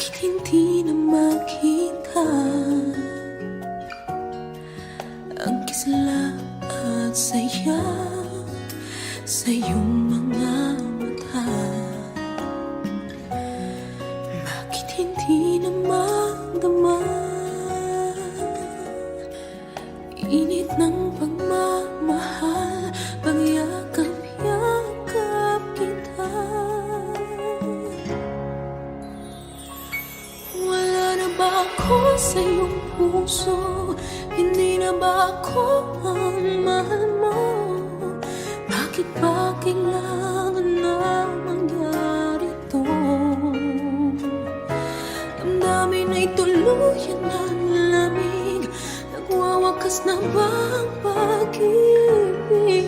Bakit hindi na makita ang kisla at saya sa iyong mga mata? Bakit hindi na magdama init ng pagmamahal, pagyakap-yakap kita? Wala na ba ako sa iyong puso? Hindi na ba ako ang mahal mo? Bakit ba kailangan na mangyari to? Damdamin ay tuluyan ng lamig. Nagwawakas na ba ang pag-ibig?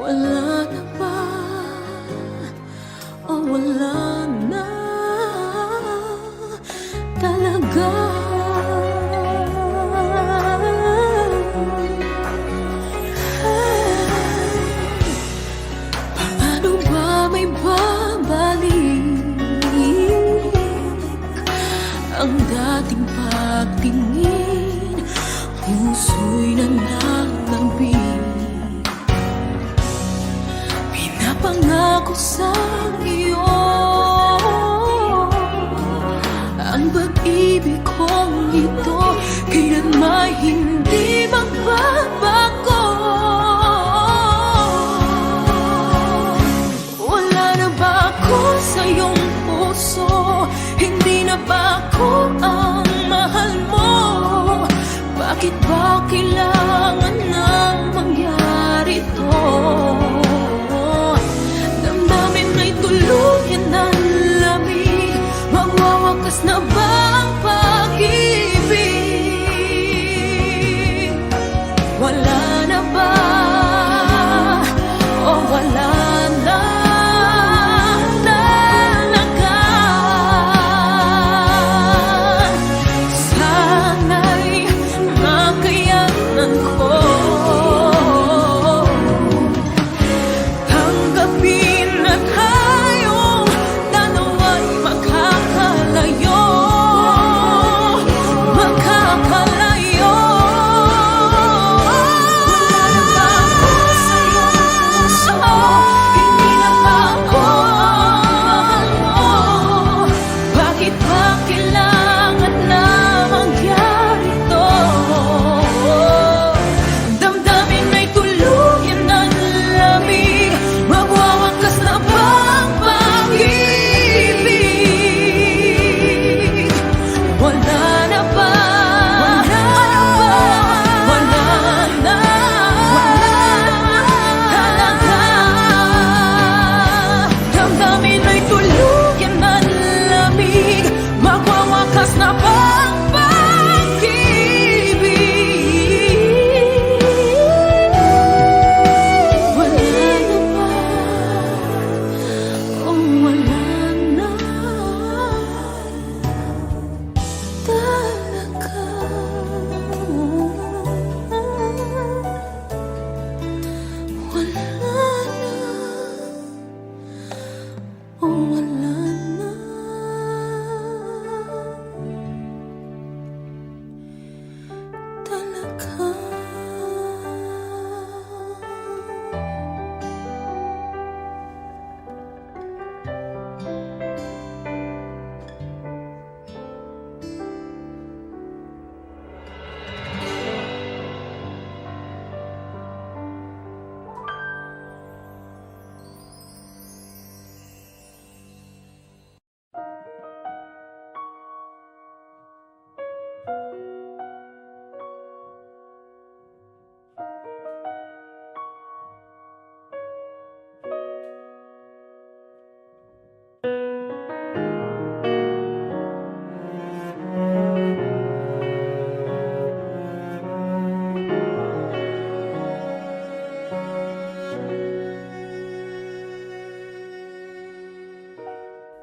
Wala na ba? O wala na talaga? Paano ba may babalik ang dating pagtingin? Puso'y nananambing, pinapangako sa iyo ang pag-ibig kong ito kailanman hindi magbabago. Wala na ba ako sa iyong puso? Hindi na ba ako ang mahal mo? Bakit ba kailangan nang mangyari to? Damdamin ay tuluyan ng lamig. Magwawakas na ba ang pag-ibig? Wala na ba? O wala na talaga? Sana'y makayanan ko tanggapin na tayong dalawa'y makakalayo. Makakalayo. Wala na ba ako sa iyong puso? Hindi na ba ako ang mo? Bakit ba kailangan na mangyari to? Damdamin ay tuluyan ng lamig. Magwawakas na ba ang pag-ibig? Wala na ba? Wala na ba? Wala na talaga. Damdamin ay tuluyan ng lamig. Magwawakas na ba ang pag-ibig? Wala na ba? O wala na talaga? Wala na. O wala na talaga?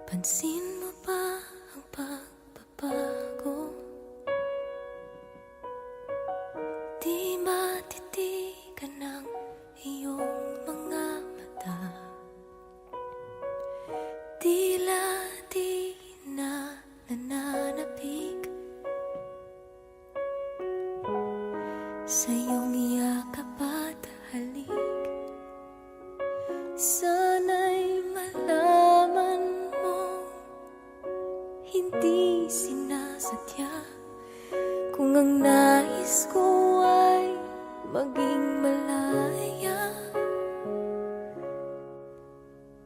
Pansin mo ba ang pagbabago? Di matitigan ng iyong mga mata. Tila Sana'y malaman mo, hindi sinasadya. Kung ang nais ko ay maging malaya,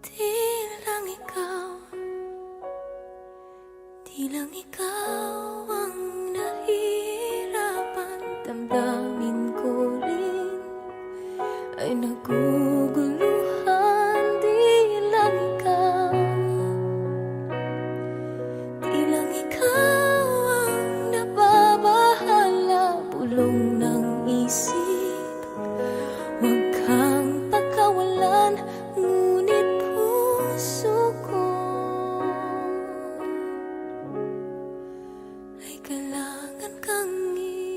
di lang ikaw, di lang ikaw ang nahihirapan. Damdamin ko rin ay naguguluhan. Di lang ikaw, di lang ikaw ang nababahala. Bulong ng isip, huwag kang pagkawalan, ngunit puso ko ay kailangan kang iwan.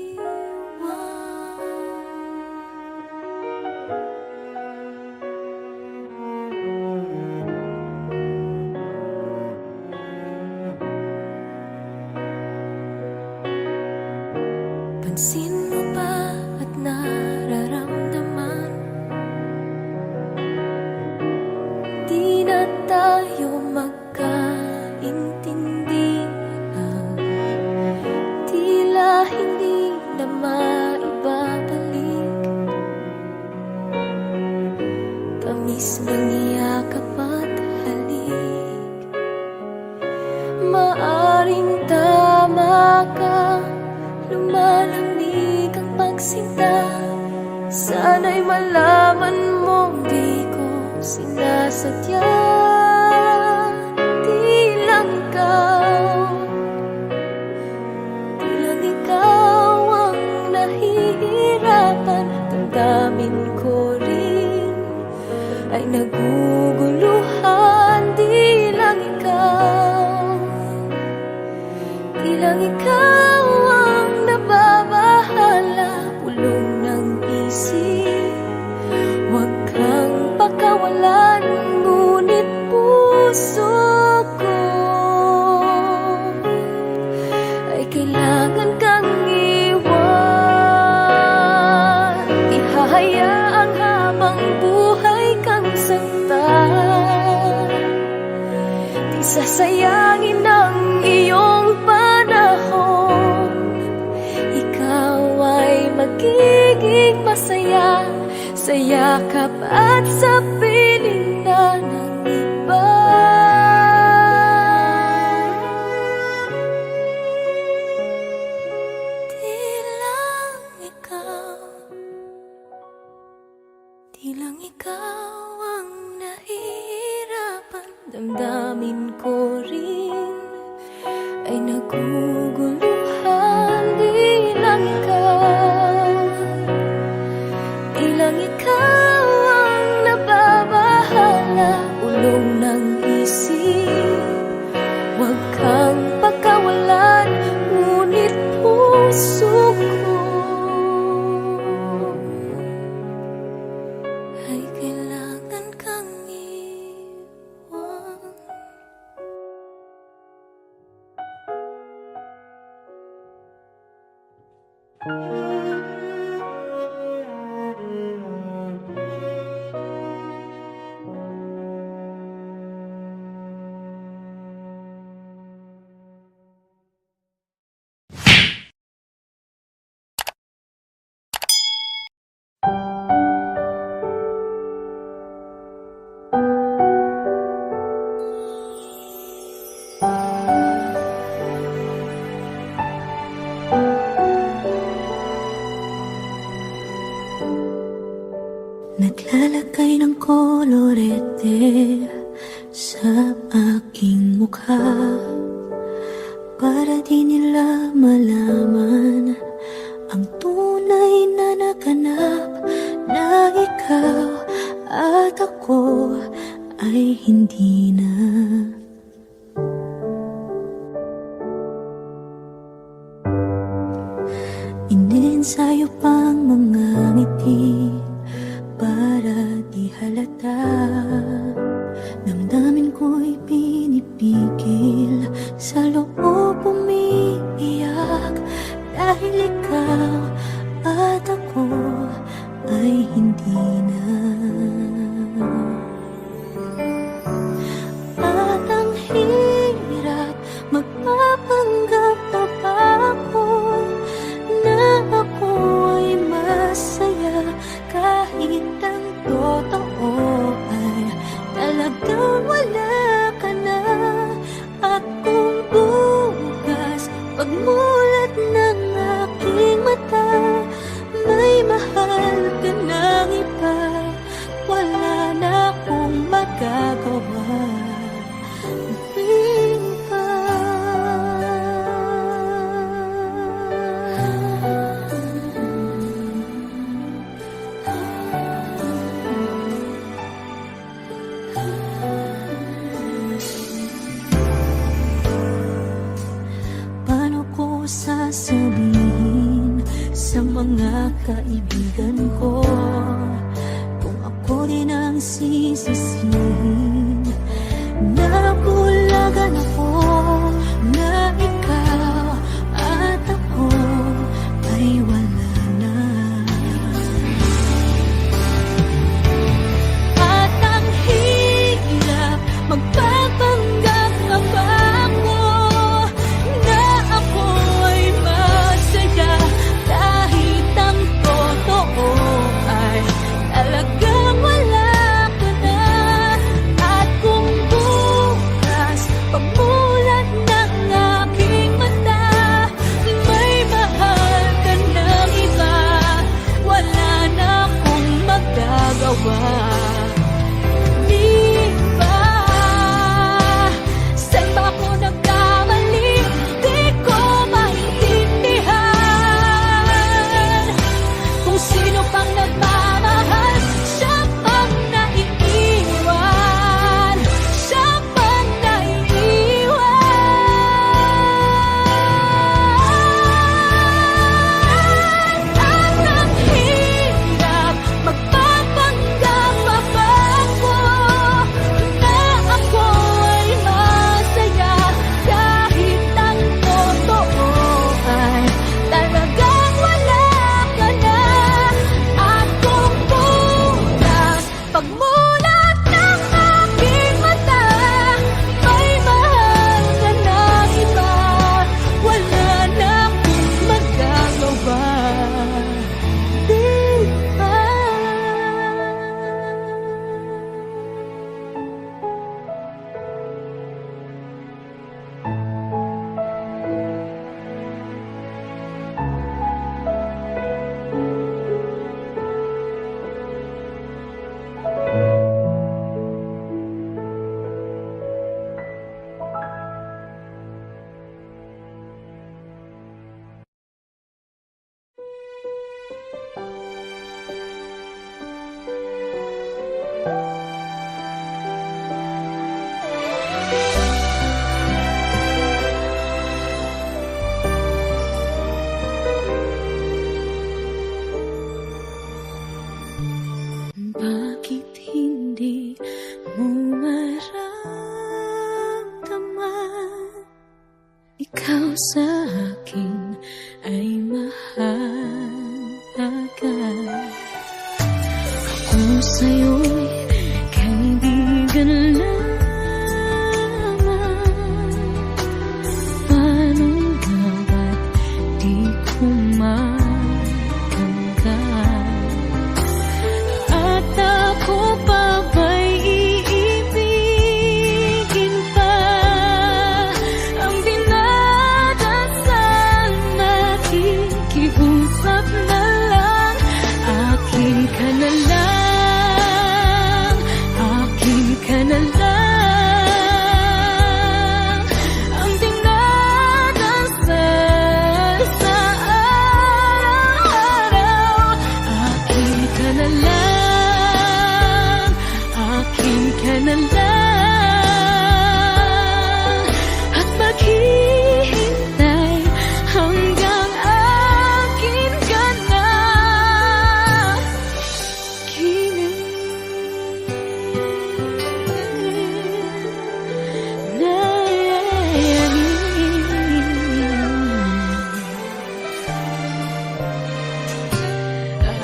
Pansin mo ba at nararamdaman, di na tayo magkaintindihan. Tila hindi na maibabalik tamis ng yakap at halik. Maaring tama ka, lumalamig ang pagsinta. Sana'y malaman mong di ko sinasadya. Di lang ikaw, di lang ikaw ang nahihirapan. Damdamin ko rin ay naguguluhan. Di lang ikaw, di lang ikaw ang nababahala. Bulong ng isip, huwag kang pakawalan, ngunit puso ko ay kailangan kang iwan. Di hahayaang habang buhay kang saktan, di sasayangin ang iyong panahon. Ikaw ay magiging masaya sa yakap at sa piling na ng iba. Di lang ikaw, di lang ikaw ang nahihirapan. Damdamin ko rin ay naguguluhan. Di lang ikaw, di lang ikaw ang nababahala. Ulong ng isip, huwag kang pagkawalan, ngunit puso ko ay kailangan kang iwan. Naglalagay ng kolorete sa aking mukha para di nila malaman ang tunay na naganap, na ikaw at ako ay hindi na. Inensayo pang mga ngiti para di halata. Damdamin ko'y pinipigil, sa loob umiiyak, dahil ikaw at ako ay hindi na. kaibigan ko. Kung ako rin ang sisisihin, nabulagan ako na ikaw at ako ay wala na. At ang hirap magpapanggap na ba ako na ako ay masaya, kahit ang totoo ay talagang wala ka na. At kung bukas pagmulat ng aking mata, may mahal ka ng iba, wala na akong magagawa. Di ba? Saan ba ako nagkamali? Di ko maintindihan. Kung sino pang nagmamahal, siya pang naiiwan. Siya pang naiiwan. At ang hirap magpapanggap pa ba ako na ako ay masaya, kahit ang totoo ay talagang wala ka na. At kung bukas pagmulat ng aking mata, may mahal ka ng iba, wala na akong magagawa. Di ba? Bakit hindi mo maramdaman? Ikaw sa akin ay mahalaga. Ako sa'yo'y kaibigan lamang. Paano nga ba't di ko matanggap? At ako pa ba'y iibigin pa? Ang dinadasal, nakikiusap na lang. Akin ka na lang, akin ka na lang. Ang dinadasal sa araw-araw, akin ka na lang, akin ka na lang. At maghihintay hanggang akin ka na.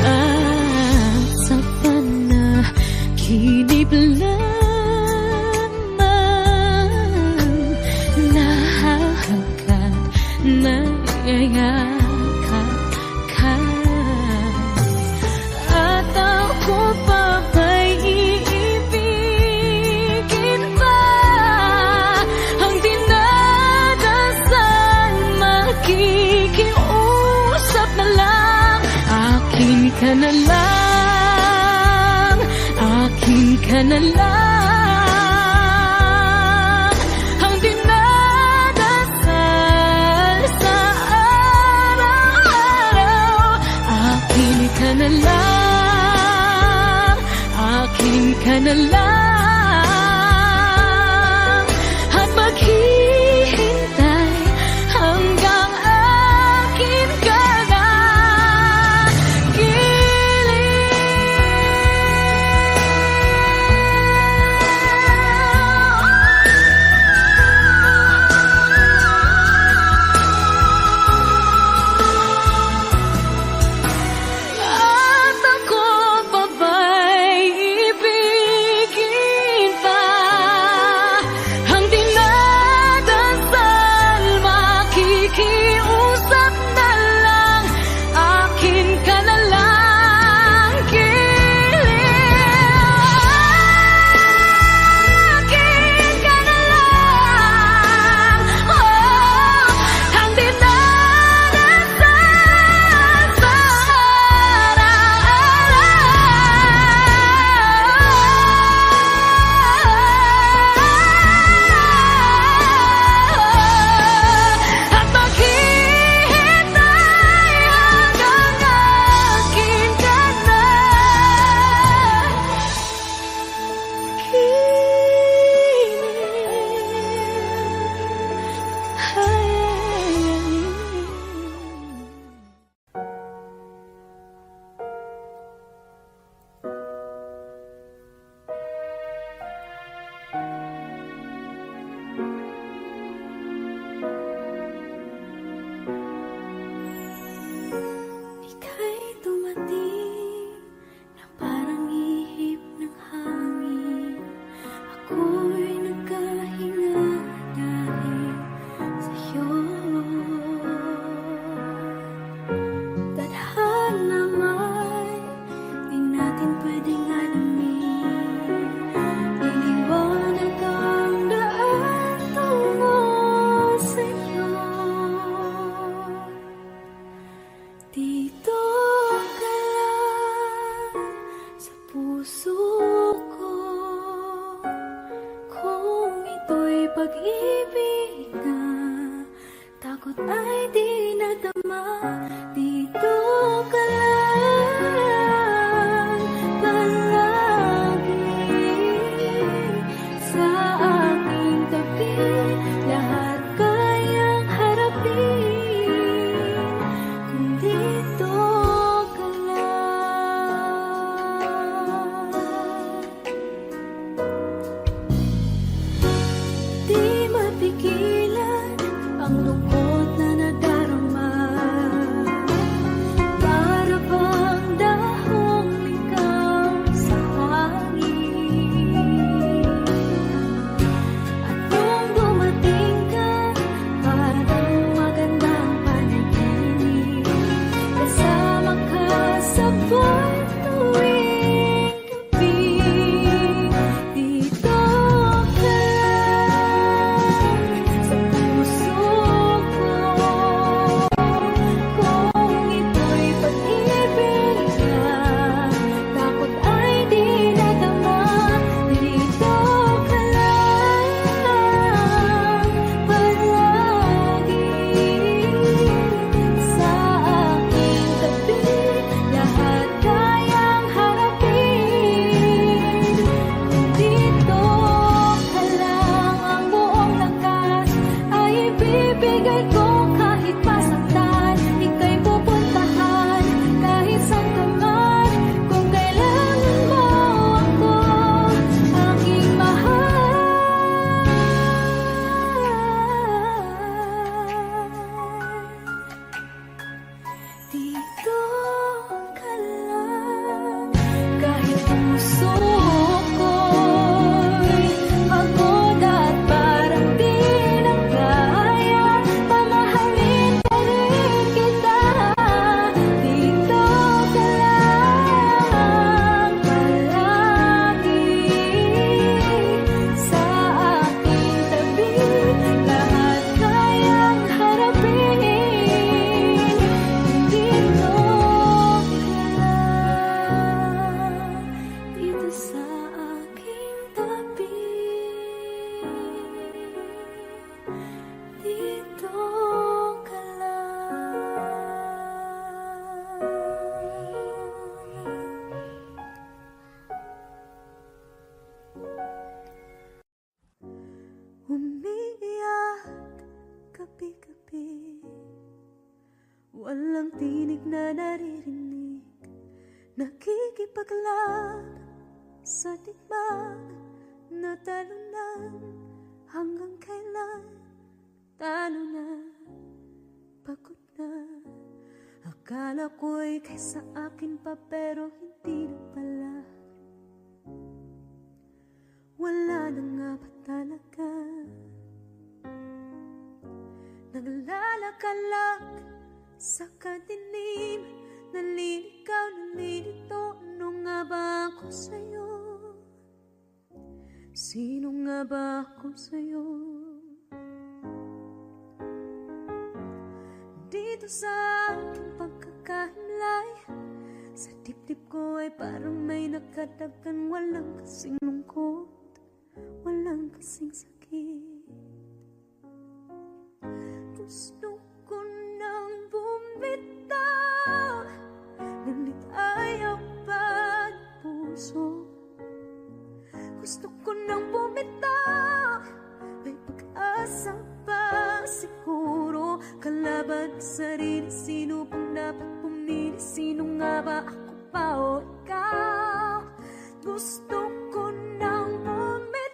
At sa panaginip lamang, nahahagkat, nayayakap ka. At ako pa ba'y iibigin pa? Ang dinadasal, makikiusap na lang. Akin ka na lang, akin ka na lang. Ang dinadasal sa araw-araw, akin ka na lang, akin ka na lang. At maghihintay hanggang akin ka na. ako'y nagkahinga dahil sa'yo. Tadhana may di natin pwedeng alamin. Liliwanag ang daan tungo sa'yo. Dito ka lang sa puso ko. Kung ito'y pag-ibig na takot ay di nadama. Dito ka lang palagi sa aking tabi. Lahat kayang harapin kung dito ka lang. Di mapigilan ang lungkot na nadarama. Para bang dahong ikaw sa hangin. At nung dumating ka, parang magandang panaginip. Kasama ka sa buwan tuwing gabi. Dito ka lang sa puso ko. Kung ito'y pag-ibig na takot ay di nadama. Dito ka lang palagi sa aking tabi. Lahat kayang harapin kung dito ka lang. Ang buong lakas ay ibibigay ko kahit masaktan. Ika'y pupuntahan kahit saan ka man. Kung kailangan mo ako, aking mahal. Dito ka lang kahit puso ko'y pagod at parang di na kaya. Mamahalin pa rin kita. Dito ka lang palagi sa aking tabi. Lahat kayang harapin kung dito ka lang. Dito sa aking tabi. Dito ka lang. Umiiyak gabi-gabi, walang tinig na naririnig. Nakikipaglaban sa tikman na talunan. Hanggang kailan talo na, pagod na. Akala ko'y kaysa akin pa pero hindi na pala. Wala na nga ba talaga? Naglalakalag sa kadilim, naliligaw, nalilito. Ano nga ba ako sa'yo? Sino nga ba ako sa'yo? Dito sa aking pagkakahimlay, sa dibdib ko ay parang may nakadagan. Walang kasing lungkot, walang kasing sakit. Gusto ko nang bumitaw, ngunit ayaw pa ng puso. Gusto ko nang bumitaw, may pag-asa pa siguro. Kalaban sa sarili, sino bang dapat pumili? Sino nga ba, ako pa o ikaw? Gusto ko nang bumitaw.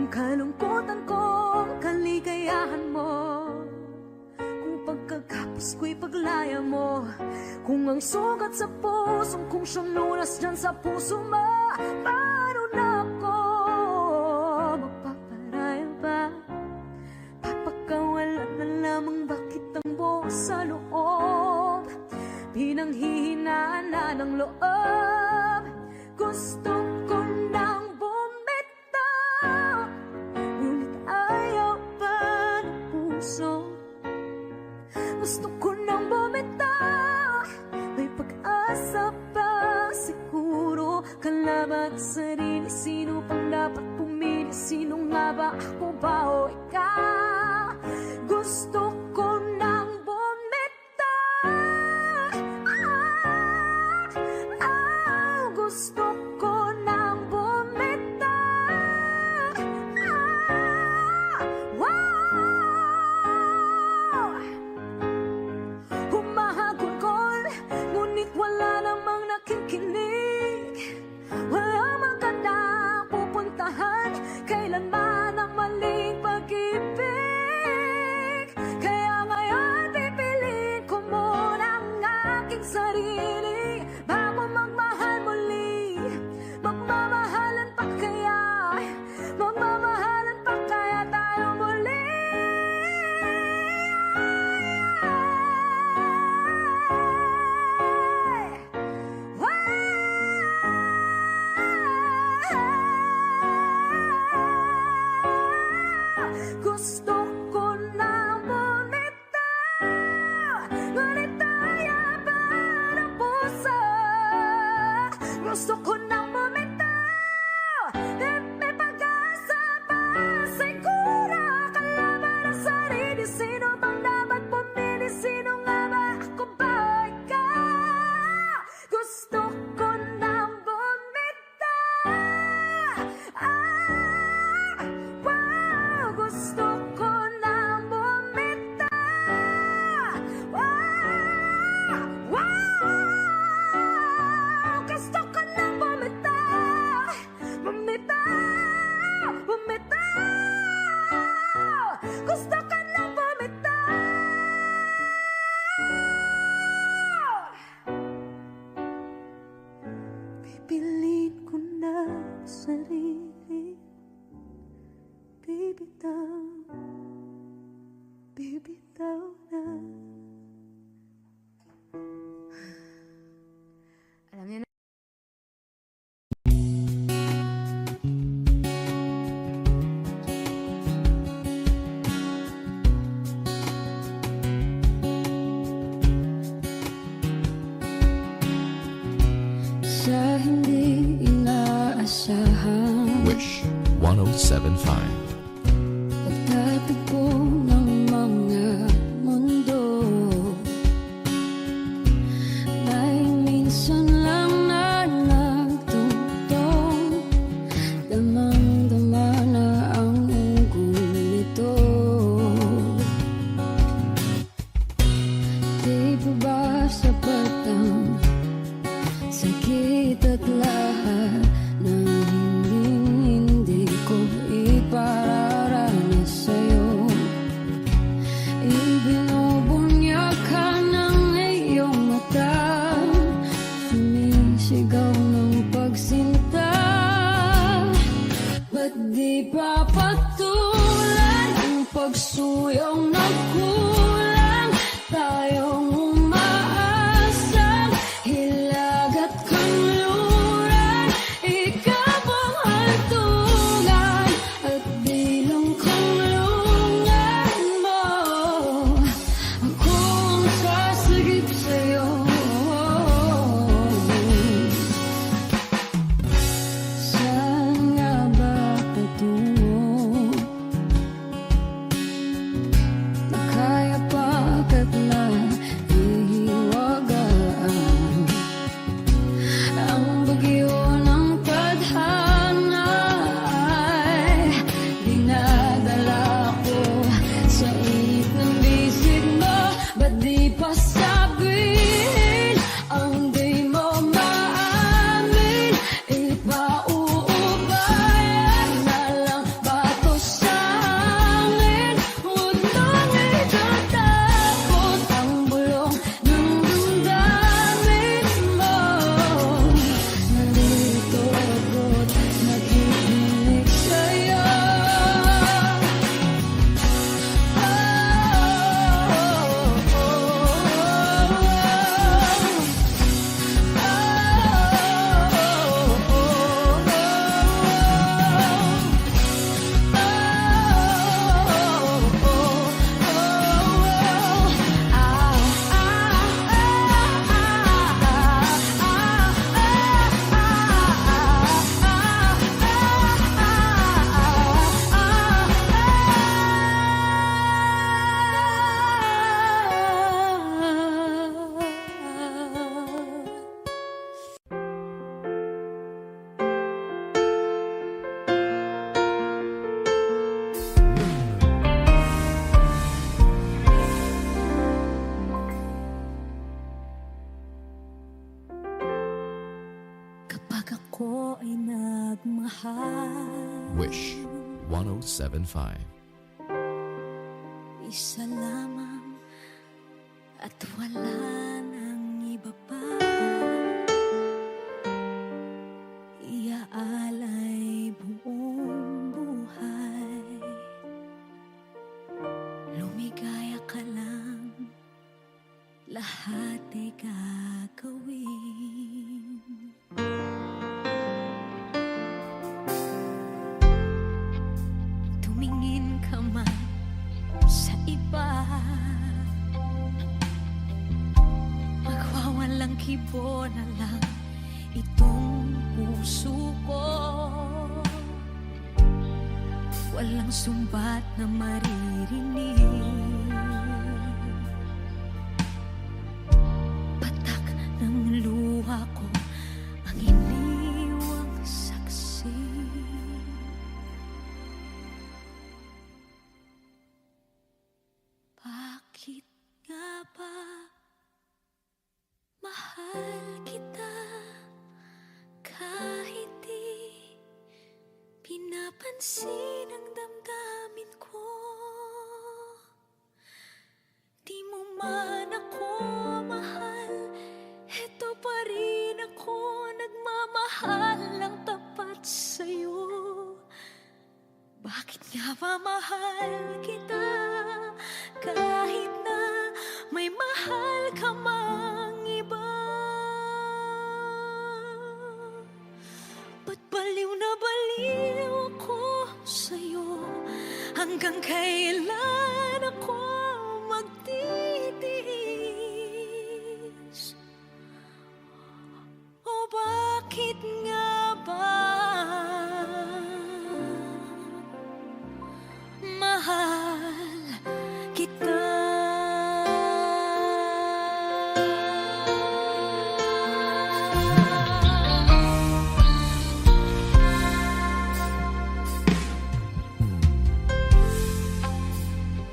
Kalungkutan ko, kaligayahan mo. Kung pagkakapos ko'y paglaya mo. Kung ang sugat sa pusong kung siyang lunas dyan sa puso mo, paano na ako magpaparaya ba? Papakawalan na lamang bakit ang buo sa loob, pinanghihinaan na ng loob. Gusto ko nang bumitaw, ngunit ayaw pa ng puso. Gusto ko nang bumitaw, may pag-asa pa siguro. Kalaban ang sarili, sino pang dapat pumili? Sino nga ba, ako ba o ikaw? Gusto ko nang bumitaw, gusto ko nang bumitaw, humahagulgol, ngunit wala namang nakikinig. Wala magandang pupuntahan, kailanman ang maling pag-ibig. Kaya ngayon pipiliin ko muna ang aking sarili bago magmahal muli. Magmamahalan pa kaya, magmamahalan pa kaya tayo muli? Gusto ko nang bumitaw, ngunit ayaw pa ng puso. Gusto ko nang bumitaw, may pag-asa pa siguro. Kalaban ang sarili, sino bang dapat pumili? Sino nga ba, ako ba o ikaw? Gusto ko nang bumitaw, gusto ko nang bumitaw, gusto ko nang bumitaw, bumitaw, bumitaw, gusto ko nang bumitaw. Pipiliin ko na ang sarili, bibitaw, bibitaw na. Alam niyo na. Sa hindi inaasahan, Wish 1075. pagtatagpo ng mga mundo, may minsan lang na nagtutong, damang-dama na ang unggoy nito. Di pa ba sapat ang sakit at lahat ng hindi ko ipararanas sa'yo? Ibinubunyag ka ng iyong mata, sumisigaw ng pagsinta. Ba't di pa patulan ang pagsuyong nagkulang? Tayong umaasang hilag at kanluran, ikaw ang hantungan at bilang kanlungan mo. Ako ang sasagip sa'yo. Saan nga ba patungo? Na kaya pagkat na ihiwagaan ang bagyo ng tadhana ay dinadala ko sa init ng bisig mo. Ba't di pa sabihin ang di mo maamin? Ipauubayan na lang ba to sa amin? Huwag nang itatakot ang bulong Pag ako ay nagmahal, Wish 1075. isa lamang at wala nang iba pa. Iaalay buong buhay, lumigaya ka lang, lahat ay gagawin. Tumingin ka man sa iba, magwawalang kibo na lang itong puso ko. Walang sumbat na maririnig, patak ng luha ko ang iniwang saksi. Bakit nga ba mahal kita kahit di pinapansin ang damdamin ko? Di mo man ako mahal, eto pa rin ako nagmamahal lang tapat sa'yo. Bakit nga ba mahal kita kahit na may mahal ka mang iba? Ba't baliw na baliw ako sa'yo? Hanggang kailan ako magtitiis? O bakit nga ba mahal kita?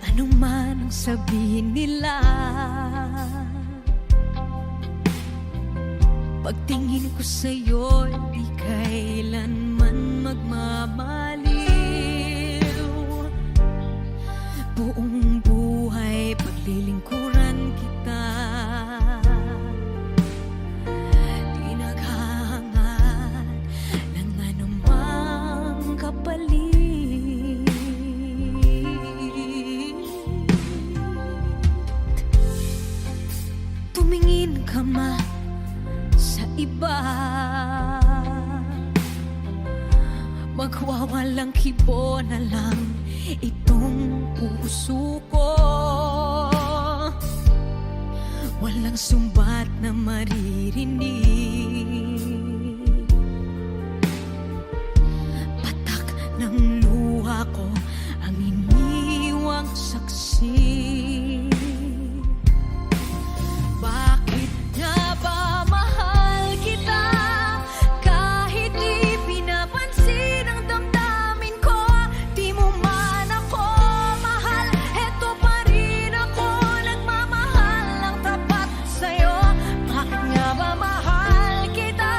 Ano man ang sabihin nila, pagtingin ko sa'yo, di kailanman magmamaliw. Buong buhay paglilingkuran kita, di naghahangad ng anumang kapalit. Tumingin ka man sa iba, magwawalang kibo na lang itong puso ko. Walang sumbat na maririnig, patak ng luha ko ang iniwang saksi. Bakit nga ba mahal kita kahit di pinapansin ang damdamin ko? Di mo man ako mahal, eto pa rin ako nagmamahal lang tapat sa'yo. Bakit nga ba mahal kita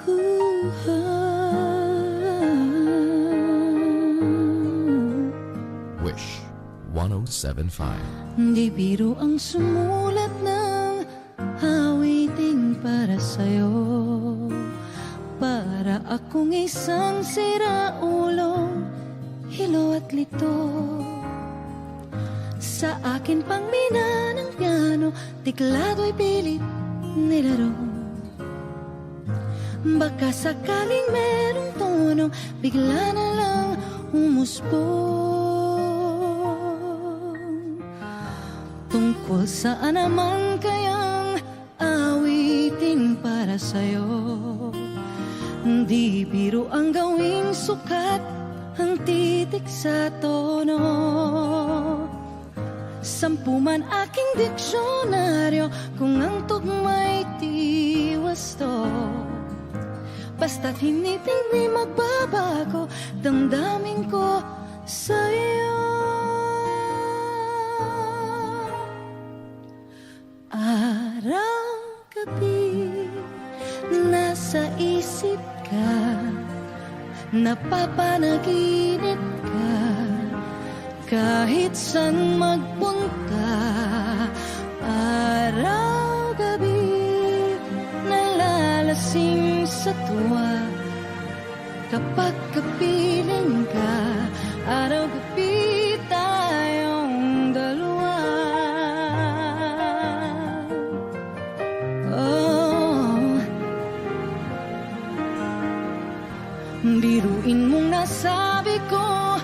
Wish 1075. Di biro ang sumulat ng awiting para sa'yo. Para akong isang siraulong hilo at lito. Sa akin pang mina ng piano, tiklado'y pilit nilaro. Baka sakaling merong tono, bigla na lang umusbong. Tungkol saan naman kayang awitin para sa'yo? Di biro ang gawing sukat, ang titik sa tono. Sampu man aking diksyonaryo, kung ang tugma'y di wasto. Basta't hindi magbabago, damdamin ko sa'yo. Araw-gabi, nasa isip ka, napapanaginip ka, kahit saan magpunta. Araw-gabi, nalalasing sa tuwa, kapag kapiling ka. Araw-gabi tayong dalawa. Oh, biruin mong nasabi ko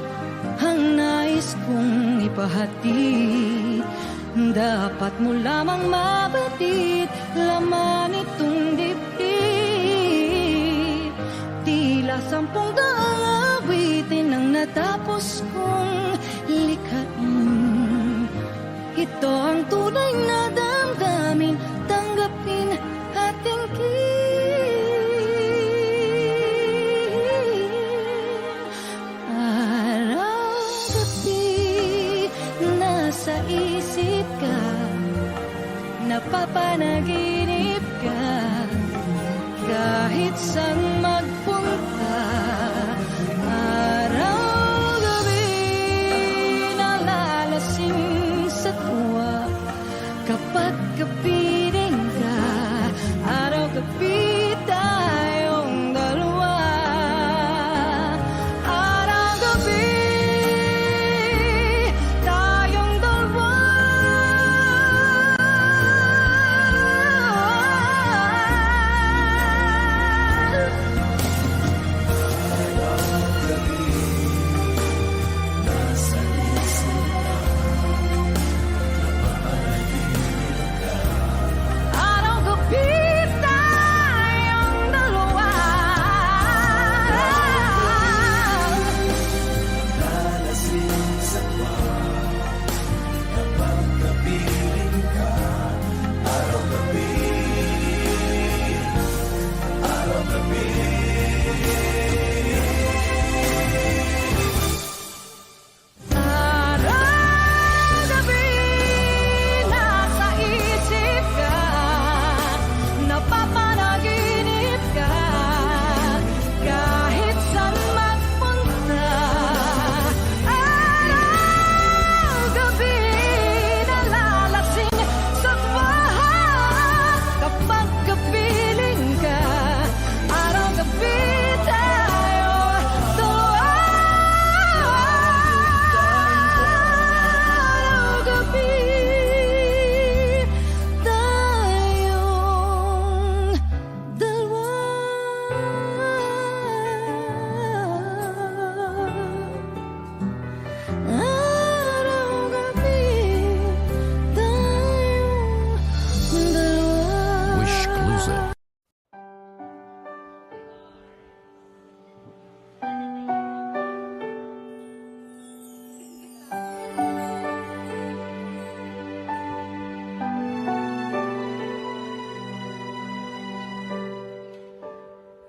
ang nais kong ipahatid. Dapat mo lamang mabatid laman itong dibdib. Tila 10 awitin ang natapos kong likhain. Ito ang tunay na damdamin, tanggapin at tingin. Araw-gabi, nasa isip ka, napapanaginip ka, kahit saan magpunta. Araw-gabi, nalalasing sa tuwa, kapag kapiling ka. Araw-gabi tayong dalawa. Araw-gabi tayong dalawa. Araw-gabi tayong dalawa. Araw-gabi, nasa isip ka, napapanaginip ka, kahit saan magpunta. Araw-gabi, nalalasing sa bahay, kapag kapiling ka. Araw-gabi tayo dalawa. Araw-gabi tayong dalawa. Araw-gabi tayong dalawa. Wish Exclusive.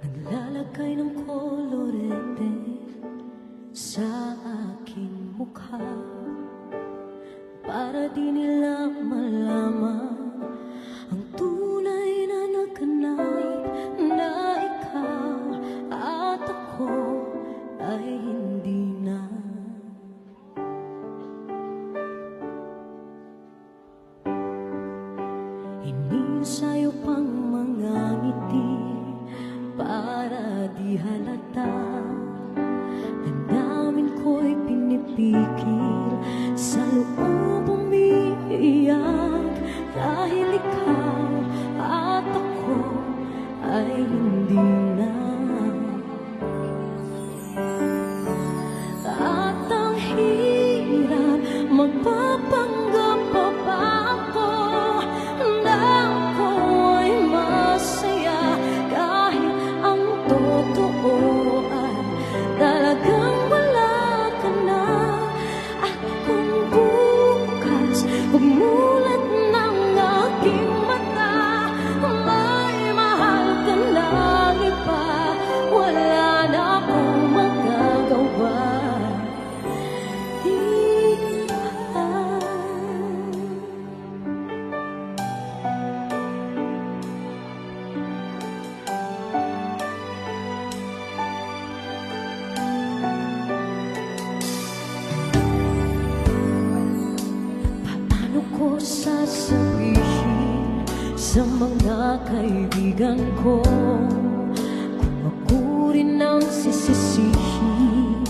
Naglalagay ng kolorete sa aking mukha, para di nila malaman ang tunay na naganap na ikaw. di halata. Damdamin ko'y pinipigil, sa loob umiiyak, dahil ikaw at ako ay hindi na. At ang hirap, magpapanggap pa ba ako na ako ay masaya, kahit ang totoo ay talagang wala ka na. At kung bukas pagmulat ng aking mata, may mahal ka ng iba, wala na akong magagawa. Paano ko sasabihin sa mga kaibigan ko kung ako rin ang sisisihin?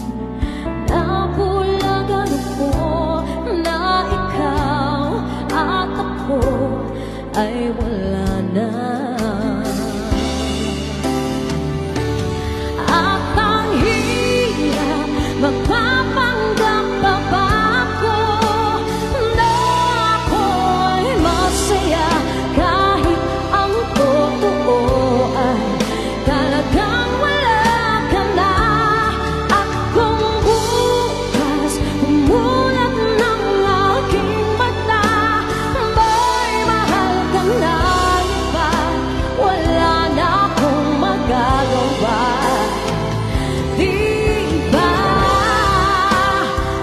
Nabulagan ako na ikaw at ako ay wala na. At ang hirap, magpapanggap pa ba ako na ako'y masaya, kahit ang totoo ay talagang wala ka na. At kung bukas umulat ng aking mata, may mahal ka na iba, wala na akong magagawa. Di ba?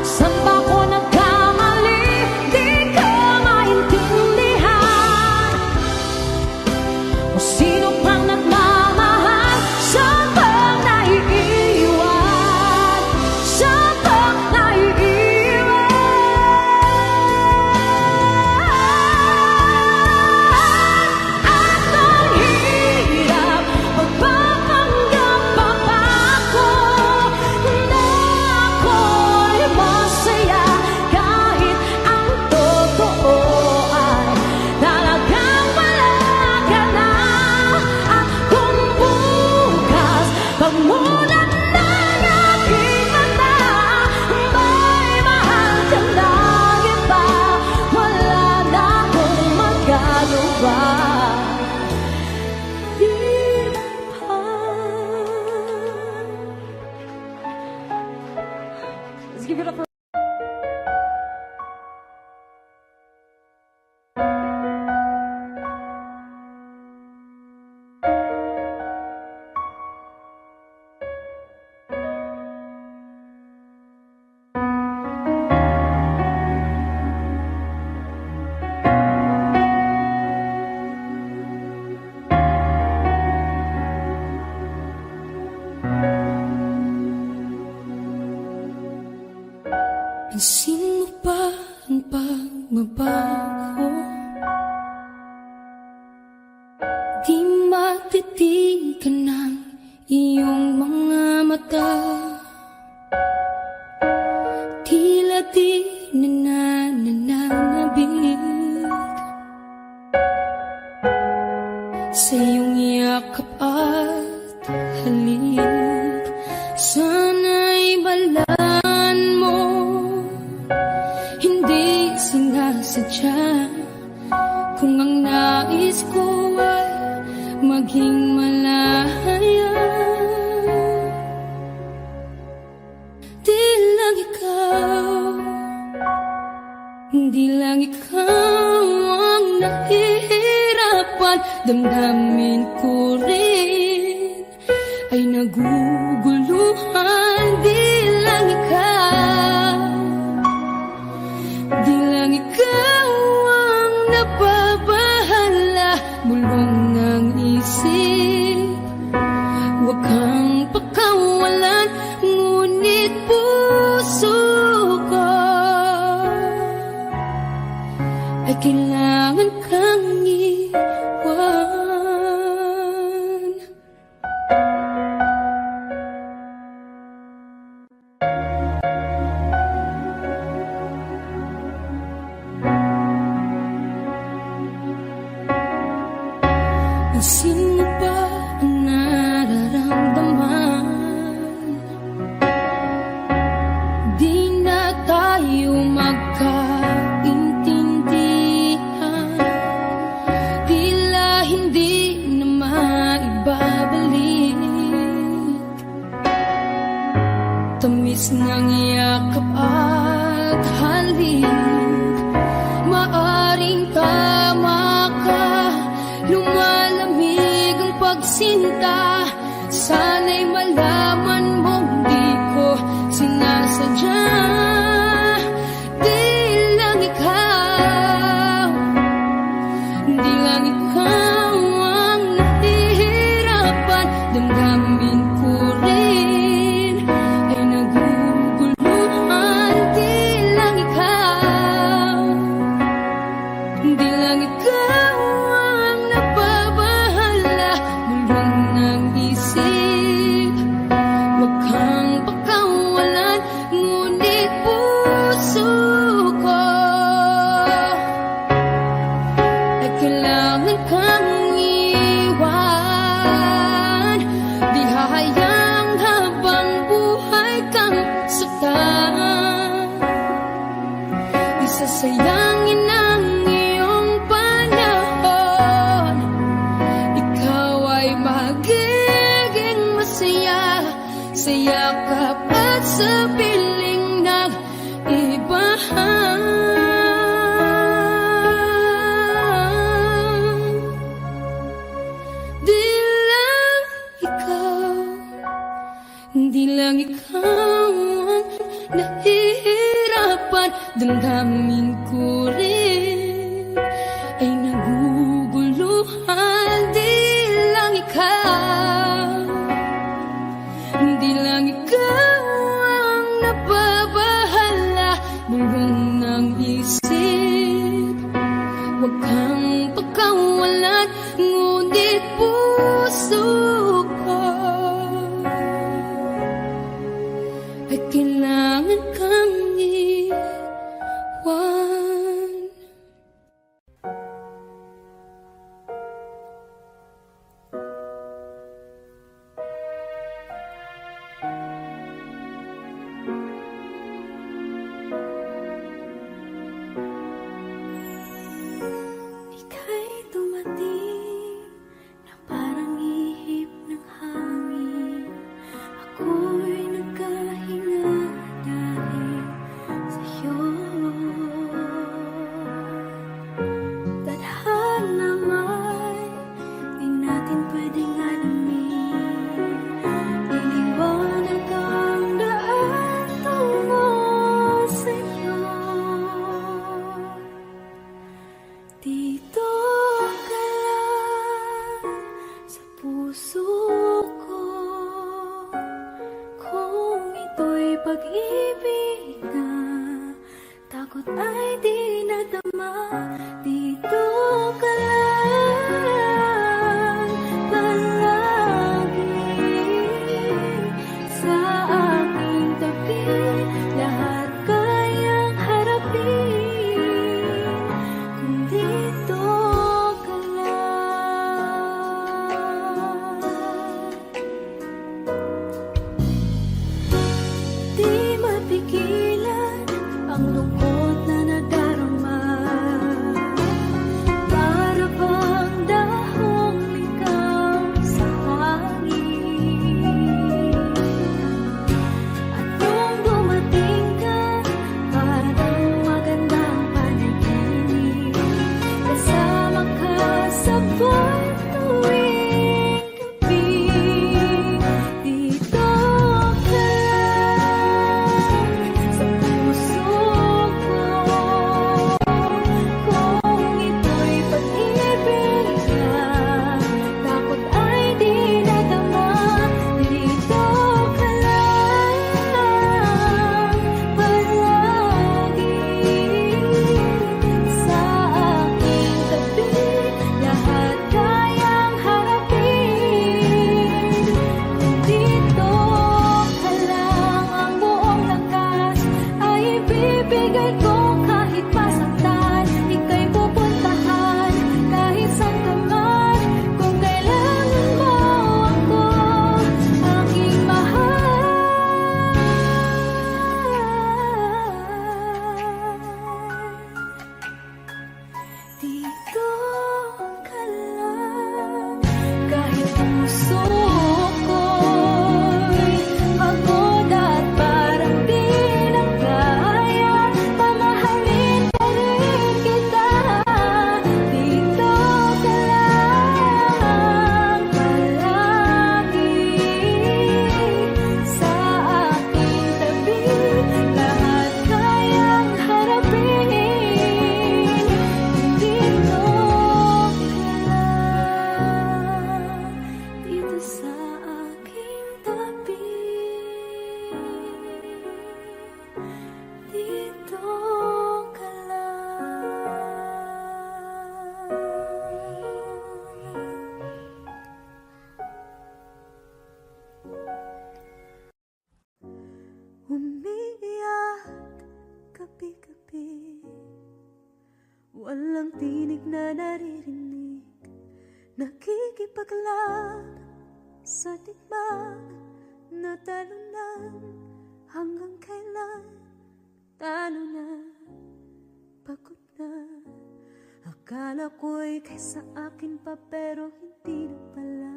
Saan ba ko nagkamali? Di ko maintindihan. O sino pang nagmamahal? Saan bang naiiwan? Saan bang naiiwan? At ang hirap, magpapanggap pa ba ako na ako'y masaya, kahit ang totoo ay talagang wala ka na. At kung bukas pagmulat ng aking mata, may mahal ka ng iba, wala na akong magagawa. Di ba? Let's give it up for Pansin mo ba ang pagbabago? Di matitigan ng iyong mga mata, tila di nananabig sa iyong yakap at halik. Sana'y balaan mo, hindi sinasadya, kung ang nais ko ay maging malaya. Di lang ikaw, di lang ikaw ang nahihirapan. Damdamin ko rin ay naguguluhan. Di lang ikaw, di lang ikaw ang nababahala. Bulong ng isip, huwag kang pakawalan, ngunit puso ko ay kailangan kang iwan. tamis ng yakap at halik. Maaring tama ka, lumalamig ang pagsinta. Sana'y malaman mong di ko sinasadya. Di lang ikaw ang nahihirapan. Damdamin ko rin ay naguguluhan. Di lang ikaw ang nababahala. Bulong ng isip, huwag kang pakawalan. Ngunit puso ko ay kailangan kang iwan. Di hahayang habang buhay kang saktan. Isasayangin ang iyong panahon. Ikaw ay magiging masaya sa yakap at sa piling ng iba. Di lang ikaw ang nahihirapan. Damdamin ko rin ay naguguluhan. Di lang ikaw ang nababahala. Bulong ng isip, huwag kang pakawalan. Ngunit puso ko ay kailangan kang iwan. Ika'y dumating na parang ihip ng hangin. Ako'y nagkahinga dahil sa'yo. Tadhana may di natin pwedeng alamin. Iliwanag ang daan tungo sa'yo. Dito ka lang sa puso ko. Kung ito'y pag-ibig na takot ay di nadama. Dito ka lang palagi sa aking tabi. Lahat kayang harapin kung dito ka lang. Di mapigilan ang lungkot na Umiiyak gabi-gabi, walang tinig na naririnig, nakikipaglaban sa digmaan, natalunan hanggang kailan, talo na, pagod na. Akala ko'y kaysa akin pa pero hindi na pala.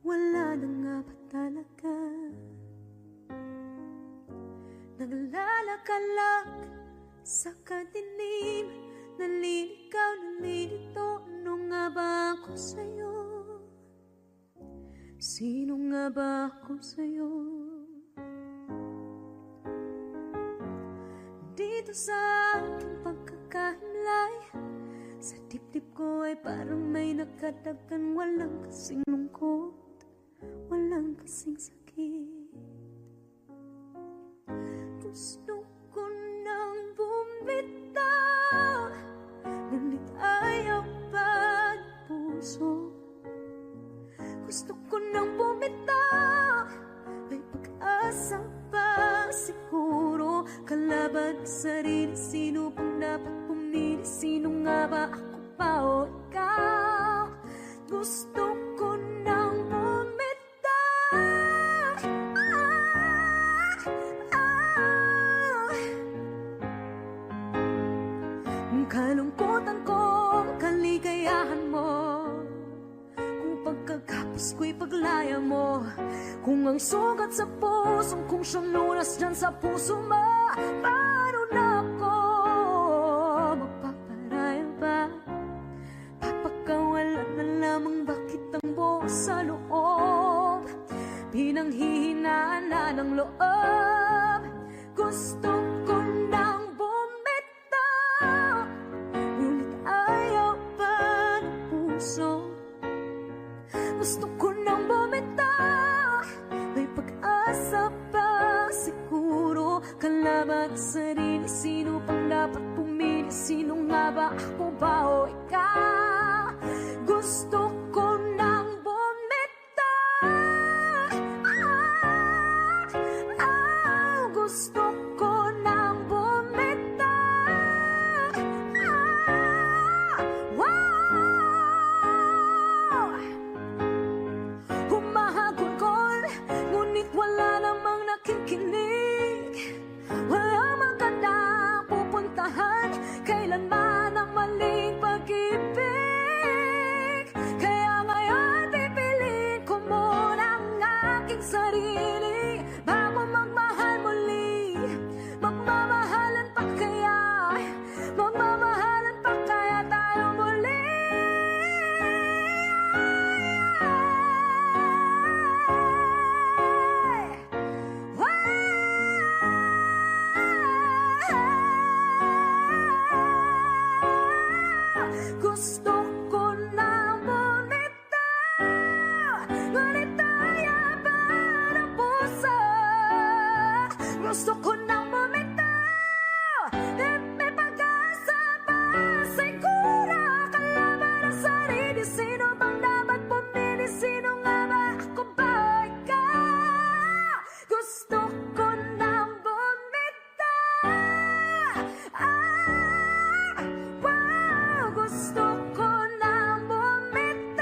Wala na nga ba talaga? Naglalakalag sa kadilim, naliligaw, nalilito. Ano nga ba ako sa'yo? Sino nga ba ako sa'yo? Dito sa aking pagkakahimlay, sa dibdib ko ay parang may nakadagan. Walang kasing lungkot, walang kasing sakit. Gusto ko nang bumitaw, ngunit ayaw pa ng puso. Gusto ko nang bumitaw, may pag-asa pa siguro. Kalaban ang sarili, sino pang dapat pumili? Sino nga ba, ako pa o ikaw? Gusto ko nang bumitaw. Ang kalungkutan ko, kaligayahan mo. Kung pagkagapos ko'y paglaya mo, kung ang sugat sa pusong kung siyang lunas dyan sa puso mo, paano na ako magpaparaya ba? Papakawalan na lamang bakit ang buo sa loob, pinanghihinaan na ng loob. Gusto ko nang bumitaw, ngunit ayaw pa ng puso. Gusto ko nang bumitaw, may pag-asa pa siguro. Kalaban ang sarili, sino pang dapat pumili? Sino nga ba, ako ba o ikaw? Gusto ko nang bumitaw. Gusto ko nang bumitaw. Humahagulgol, ngunit wala namang nakikinig. Wala magandang pupuntahan, kailanman ang maling pag-ibig. Kaya ngayon pipiliin ko muna ang aking sarili bago magmahal muli. Magmamahalan pa kaya? Magmamahalan pa kaya tayo muli? Gusto ko nang bumitaw, ngunit ayaw pa ng puso. Gusto ko nang bumitaw, may pag-asa pa siguro. Kalaban ang sarili, sino bang dapat pumili? Sino nga ba, ako ba o ikaw? Gusto ko nang bumitaw. Gusto ko nang bumitaw.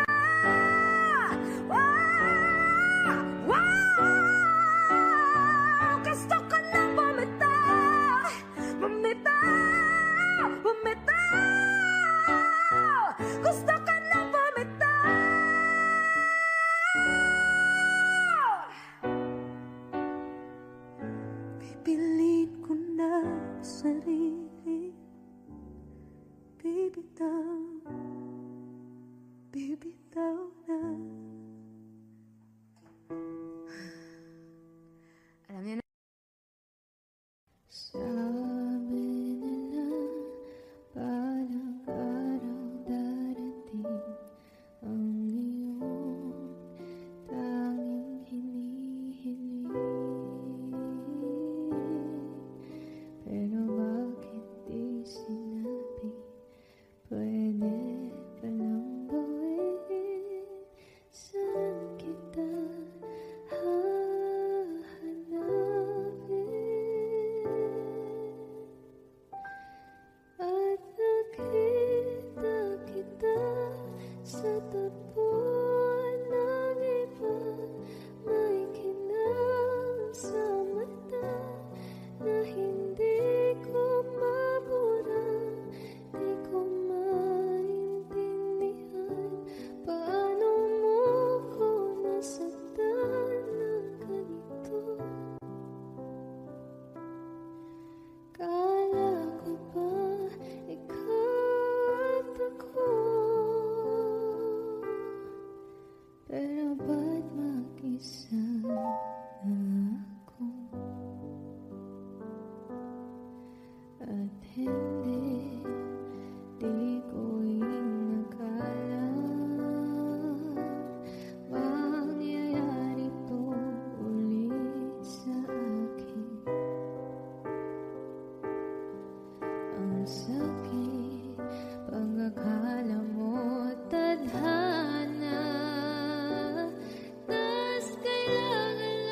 Gusto ko nang bumitaw. Bumitaw. Gusto ko nang bumitaw. at mag-isa na ako. At hindi, di ko inakala mangyayari to ulit sa akin. Ang sakit, pag-akala mo tadhana, tas kailangan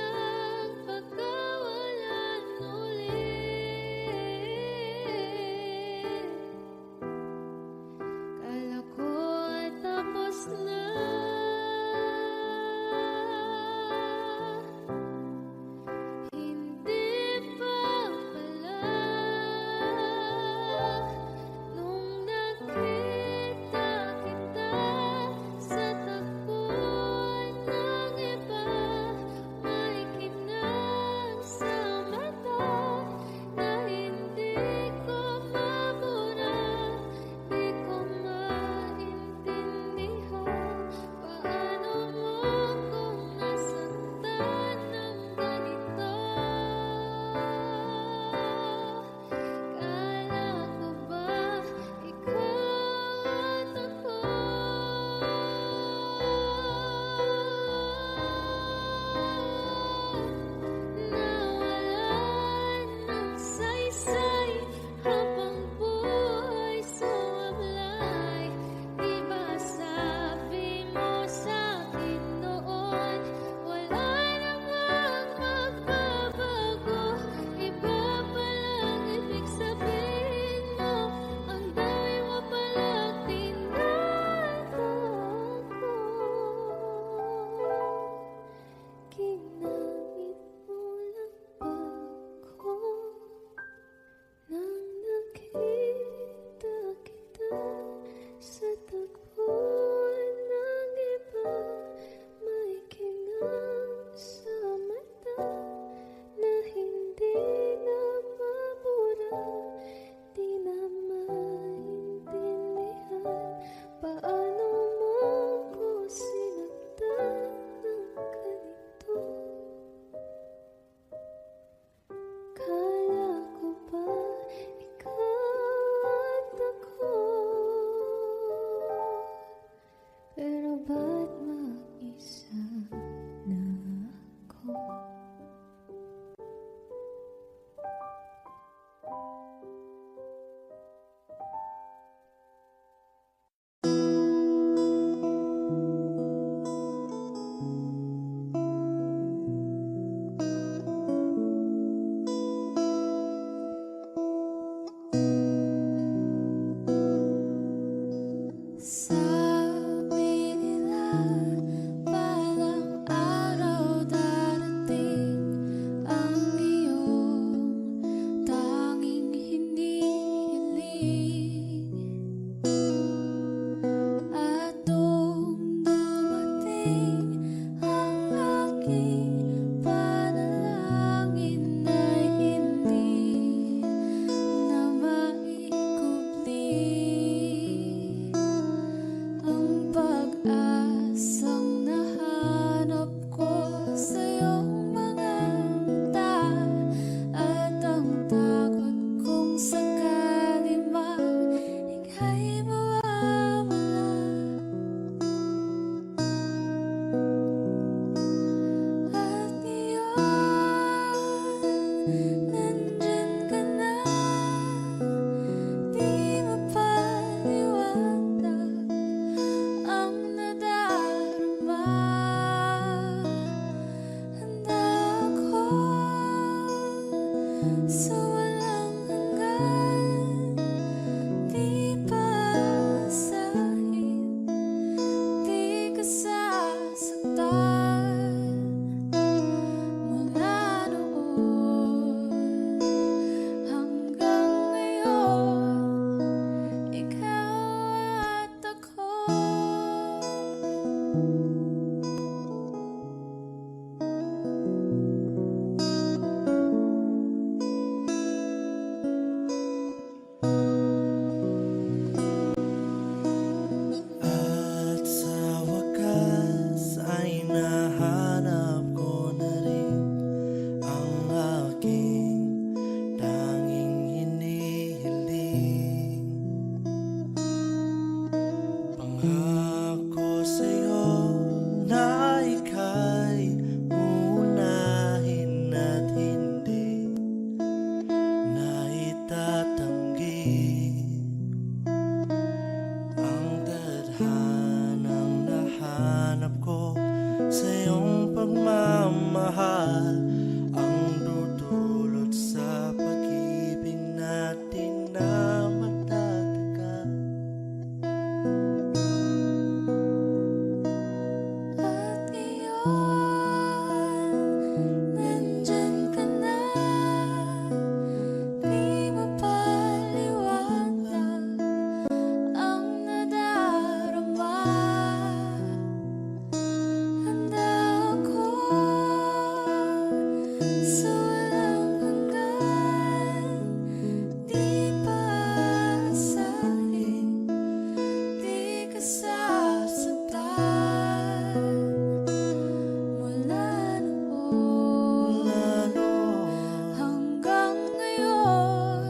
nahanap ko na rin ang aking tanging hinihiling. Pangako sa'yo na ika'y uunahin at hindi na itatanggi ang tadhanang nahanap ko sa iyong pagmamahal, ang dudulot sa pag-ibig natin na matatagal. At ngayon, nandyan ka na, di mapaliwanag ang nadarama. Handa ako sa walang hanggan, di paasahin, di ka sasaktan. Mula noon hanggang ngayon,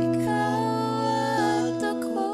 ikaw at ako.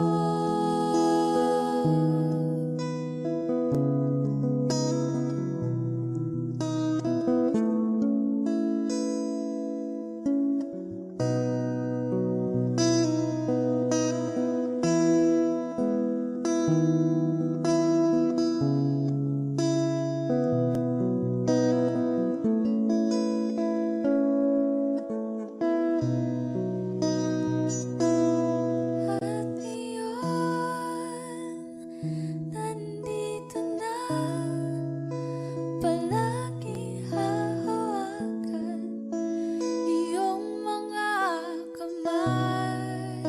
At ngayon, nandito na, palagi hahawakan iyong mga kamay.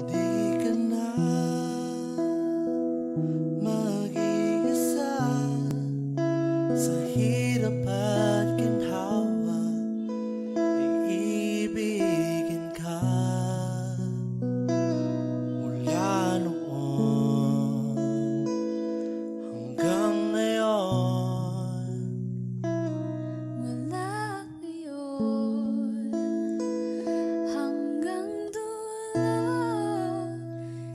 Di ka na mag-iisa sa hirap at ginhawa, iibigin ka mula noon hanggang ngayon. Mula ngayon hanggang dulo,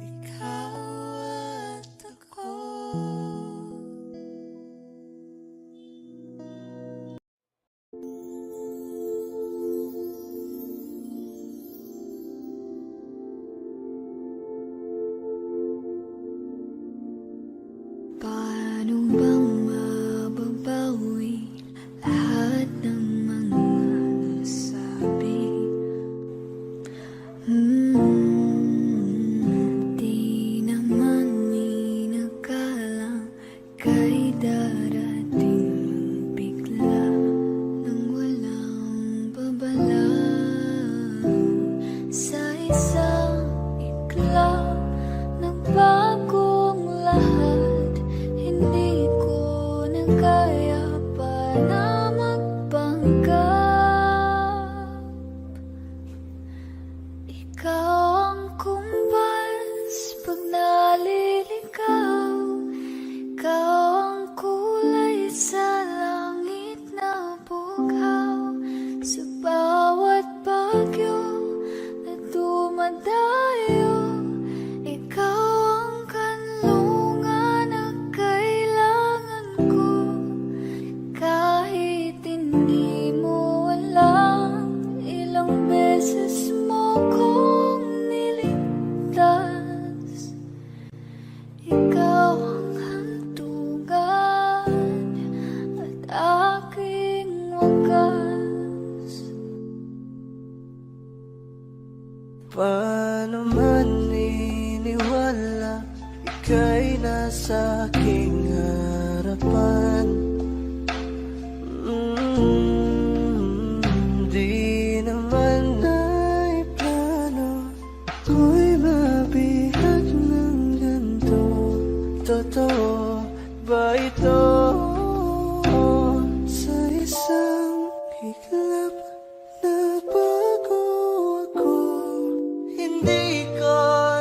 ikaw at ako. Paano bang mababawi lahat ng mga nasabi? Di naman inakalang kay darating bigla nang walang babala. Sa isang iglap, nagbagong lahat. Hindi ko na kaya pa na magpanggap. Ikaw ang kumpas pag naliligaw. Ikaw ang kulay sa langit na bughaw. Sa bawat bagyo na dumadayo, ikaw ang kanlungan na kailangan ko. Kahit hindi mo alam, ilang beses mo kong niligtas. Ikaw ang hantungan at aking wagas. Paano man iniwala, ika'y nasa aking harapan. Di naman naiplano ako'y mabihat ng ganito. Totoo ba ito? Sa isang iglap, nabago ako. Hindi ko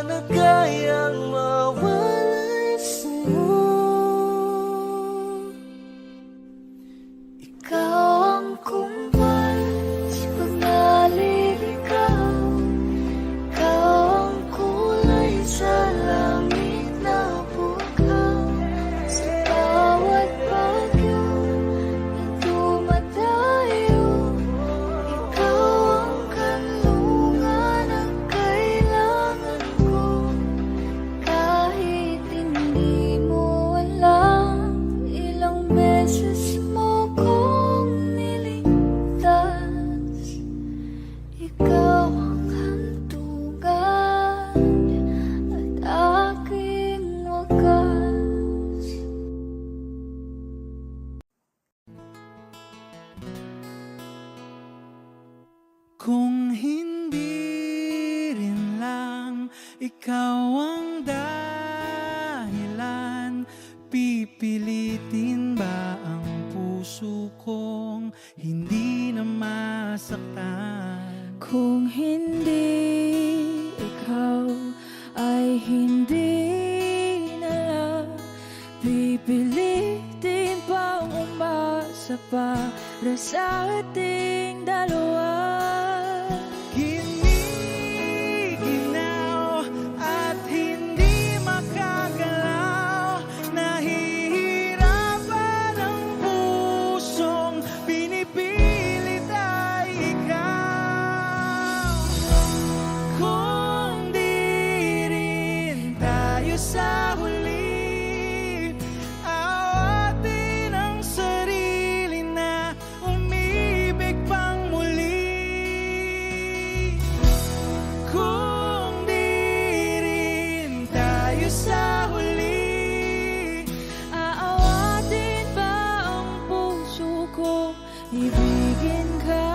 na kayang mawalay sa'yo. pag-asa para sa ating dalawa. Giniginaw at hindi makagalaw, nahihirapan ang pusong pinipilit ay ikaw. Kung di rin tayo sa huli, awatin ang sarili na umibig pang muli. Kung di rin tayo sa huli, Aawatin ba ang puso ko, ibigin ka?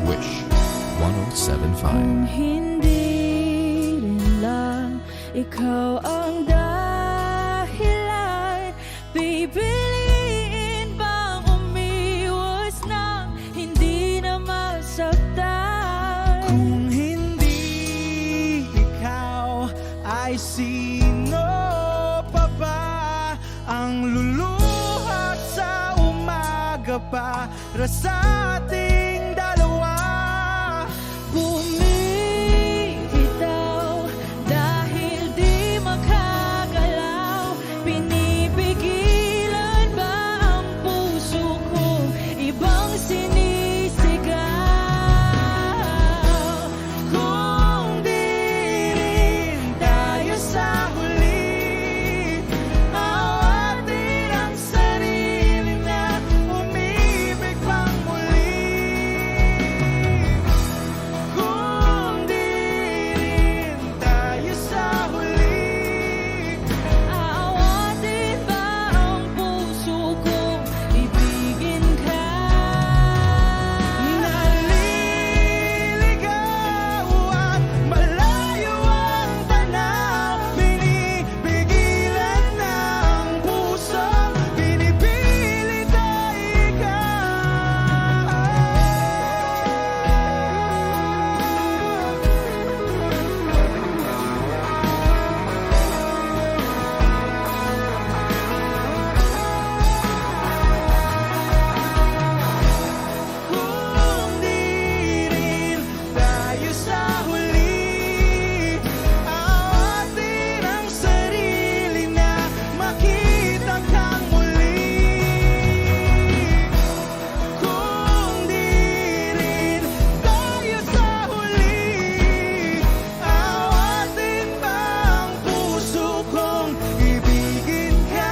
Wish 1075. Kung hindi rin lang ikaw ang dahilan, pipiliin bang umiwas na hindi na masaktan? kung hindi ikaw, ay sino pa ba ang luluhat sa umaga para sa ating dalawa? Bumibitaw dahil di makagalaw, pinipigilan ba ang puso ko, ibang sinisigaw? Kung di rin tayo sa huli, awatin ang sarili na umibig pang muli. Kung di rin tayo sa huli, Aawatin ba ang puso ko, ibigin ka? naliligaw at malayo ang tanaw, pinipigilan ng pusong pinipilit ay ikaw. Kung di rin tayo sa huli, awatin ang sarili na makita kang muli. Kung di rin tayo sa huli, awatin ba ang puso kong ibigin ka?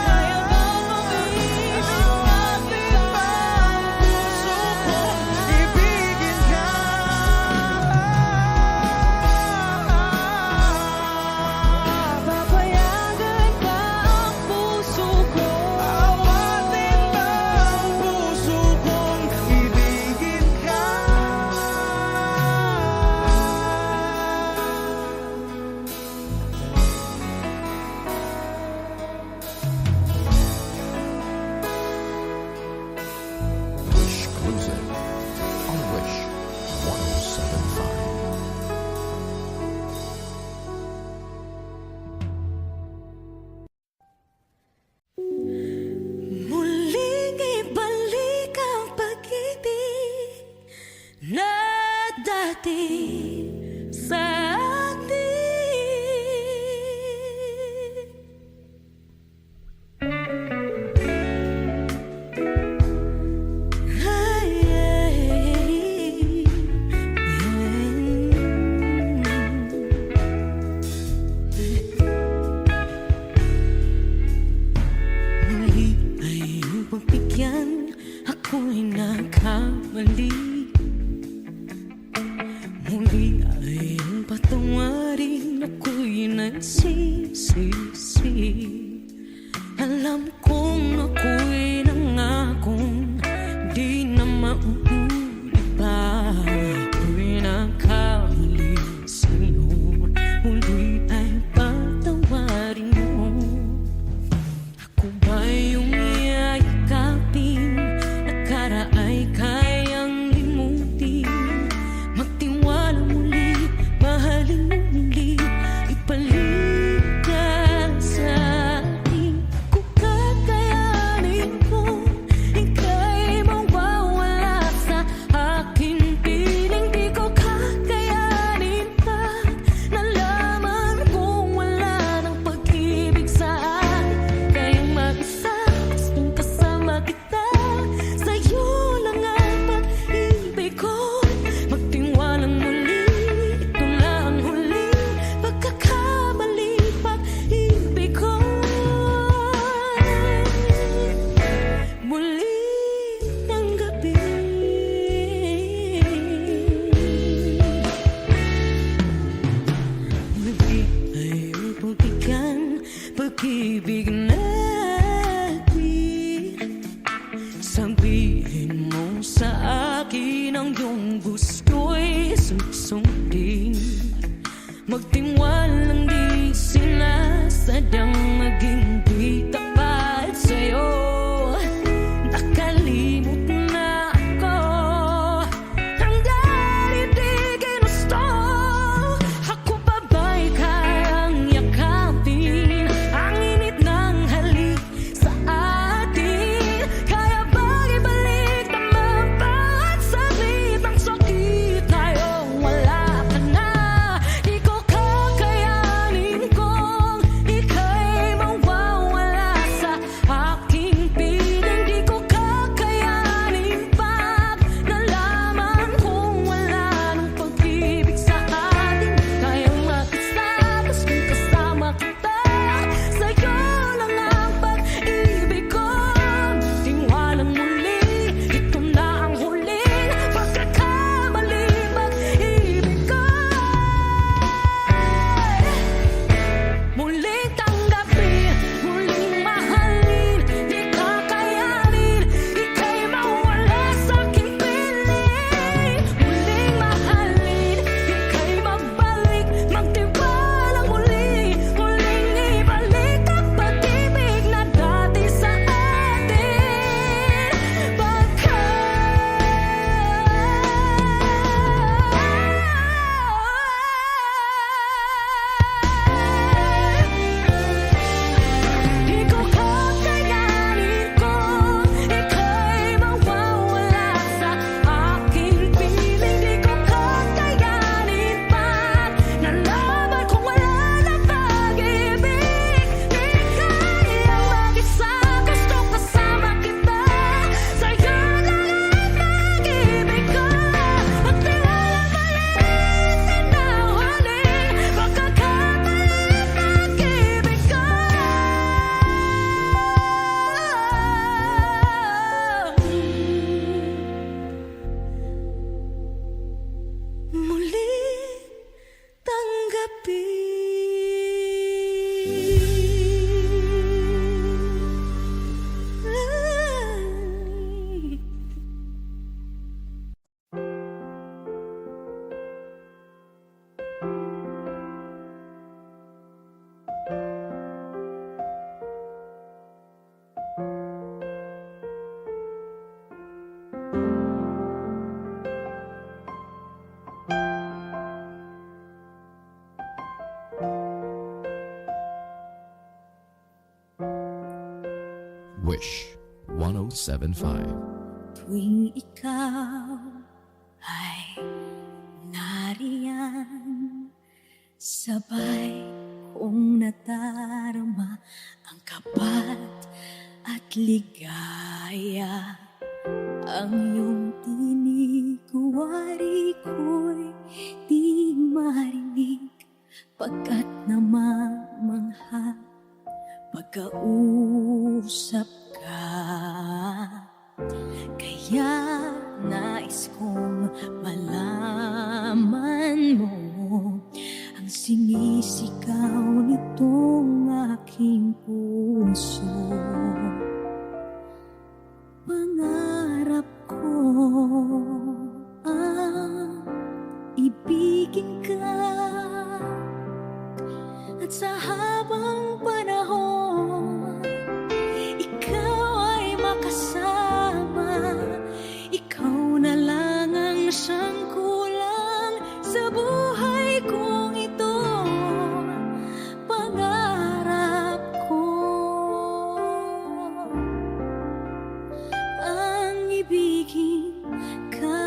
Kaya bang umibig Awatin ba ang puso kong ibigin ka? papayagan ba ang puso ko? Awatin ba ang puso kong ibigin ka? Wish Cruiser on Wish 1075. Muling ibalik ang pag-ibig na dati sa atin. Ay, muli ay iyong pagbigyan, ako'y nagkamali. Muli ay iyong patawarin, ako'y nagsisisi. Alam kong ako'y nangakong di na mauulit pa. Ako'y nakamali sa'yo, muli ay patawarin pag-ibig natin. Sabihin mo sa akin ang iyong gusto'y susundin. Magtiwalang di sinasadyang maging di tapat sa'yo. Nakalimot na ako ang dahil di ginusto. Ako pa ba'y kayang yakapin ang init ng halik sa atin? Kaya ba'y ibalik naman bawat saglit ng sakit tayo? Wala ka na, di ko kakayanin kung ika'y mawawala sa aking piling. Di ko kakayanin pag nalaman kung wala nang pag-ibig sa atin. Kayang makisabas kung kasama kita, sa'yo lang ang pag-ibig ko. Tiwalang muli, ito na ang huling pagkakamali, pag-ibig ko. Muling tanggapin, muling mahalin, di kakayanin, ika'y mawala sa aking piling. Muling mahalin, ika'y magbalik, magtiwalang muli, muling ibalik ang pag-ibig na dati sa atin. Di ko kakayanin kung ika'y mawawala sa aking piling. Di ko kakayanin pag nalaman kung wala na pag-ibig. Di kaya mag-isa, gusto kasama kita, sa'yo lang ang pag-ibig ko. Magtiwala balitin na huling pagkakabalik pag-ibig ko. Muling tanggapin. Wish 1075. Tuwing ikaw ay nariyan, sabay kong nadarama ang kapat at ligaya. Ang iyong tinig, wari ko'y di marinig, pagkat namamangha pagkausap ka. Kaya nais kong malaman mo ang sinisigaw nitong aking puso. Pangarap ko ang ibigin ka, at sa habang panahon ikaw ay makasama. Ikaw na lang ang siyang kulang sa buhay kong ito. Pangarap ko ang ibigin ka.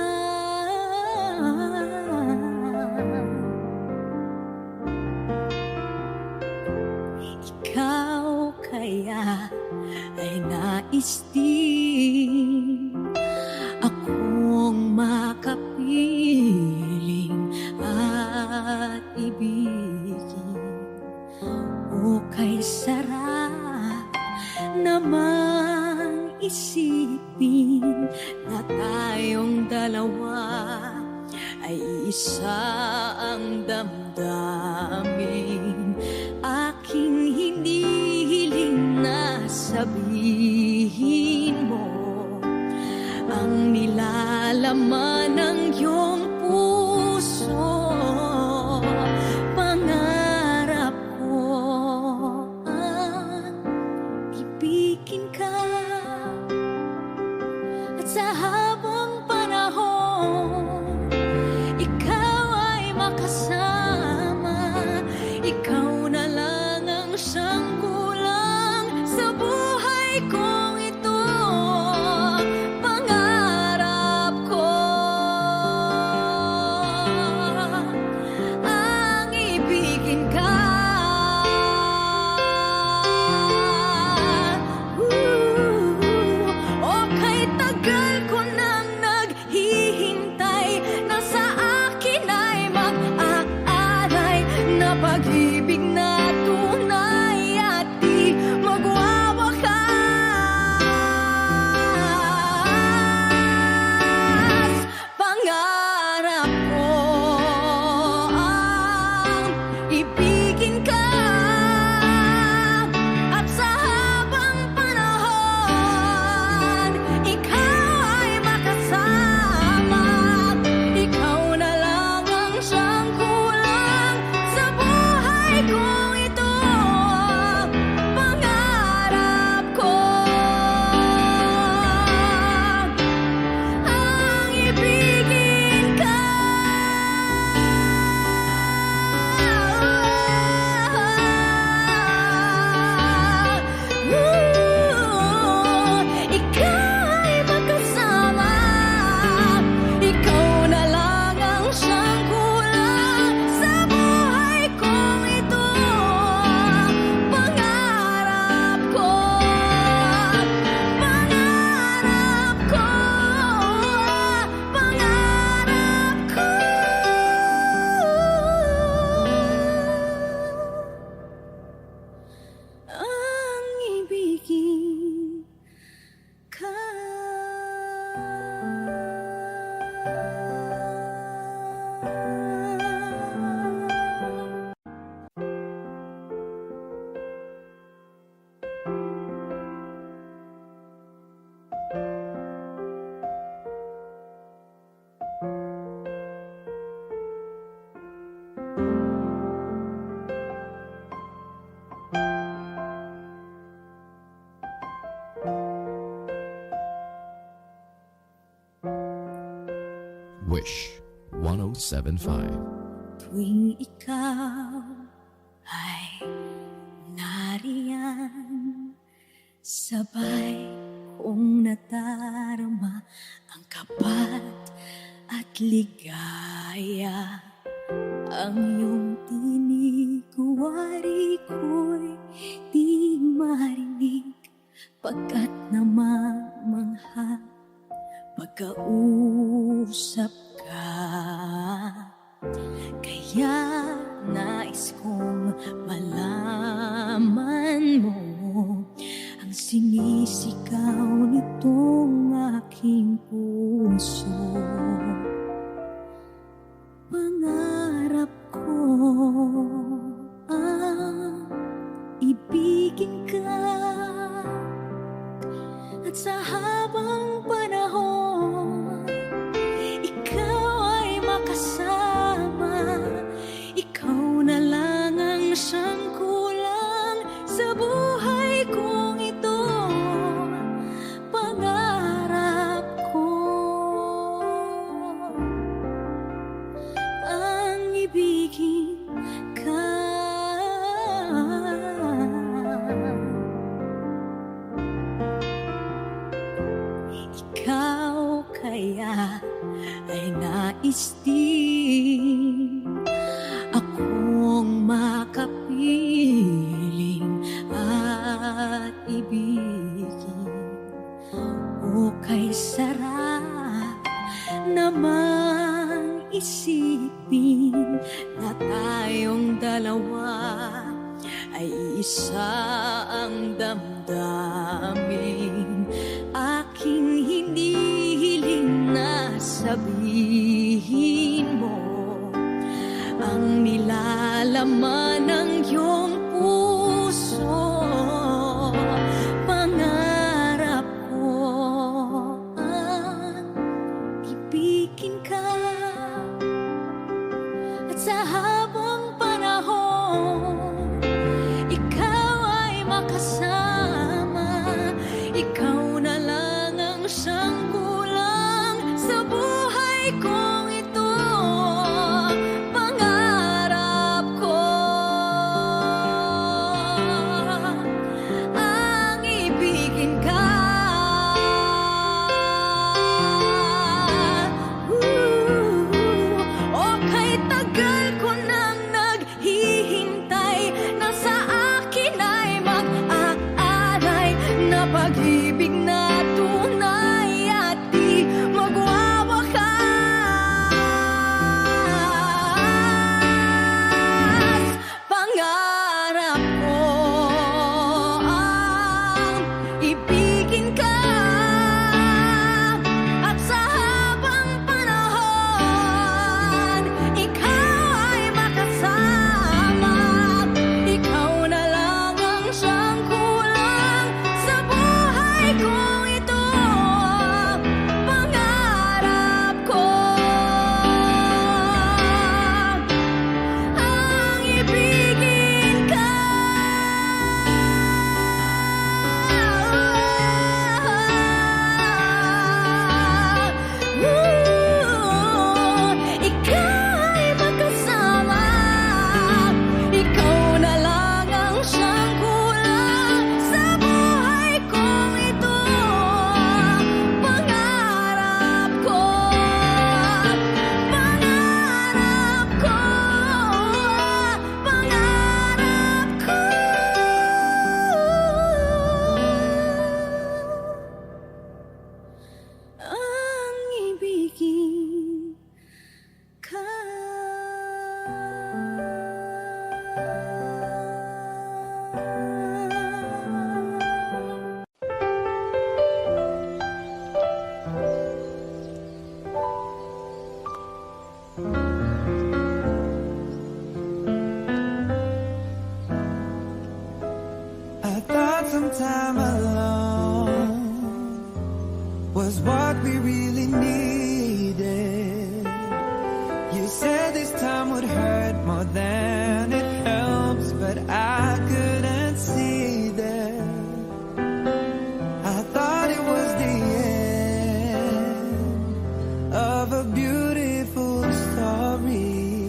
Ikaw kaya ay nais din akong makapiling at ibigin. O kay sarap namang isipin na tayong dalawa ay isa ang damdamin. Aking hindi nilalaman ng iyong puso. Pangarap ko ang ibigin ka, at sa habang panahon ikaw ay makasama. Ikaw na lang ang siyang kulang sa buhay kong ito. Pangarap ko ang ibigin ka. O kay tagal ko nang naghihintay, na sa akin ay mag-aalay na pag-ibig na tunay at di magwawakas. Pangarap ko ang ibigin ka, at sa habang panahon ikaw ay makasama. Ikaw na lang ang siyang kulang sa buhay kong ito. Pangarap ko ang ibigin ka. Ikaw ay makasama. Ikaw na lang ang siyang kulang sa buhay kong ito. Pangarap ko, pangarap ko, pangarap ko ang ibigin ka. Wish 1075. Tuwing ikaw ay nariyan, sabay kong nadarama ang kapat at ligaya. Ang iyong tinig, wari ko'y di marinig, pagkat namamangha pagkausap ka. Kaya nais kong malaman mo ang sinisigaw nitong aking puso. Pangarap ko ang ibigin ka, at sa habang panahon ikaw ay makasama. Ikaw na lang ang siyang kulang sa buhay kong ito. Pangarap ko ang ibigin ka. Ikaw kaya ay nais din akong makapiling at ibigin. O kay sarap namang isipin na tayong dalawa ay isa ang damdamin. Aking hinihiling na sabihin mo ang nilalaman ng iyong puso. Pangarap ko ang ibig time alone was what we really needed. You said this time would hurt more than it helps, but I couldn't see that. I thought it was the end of a beautiful story,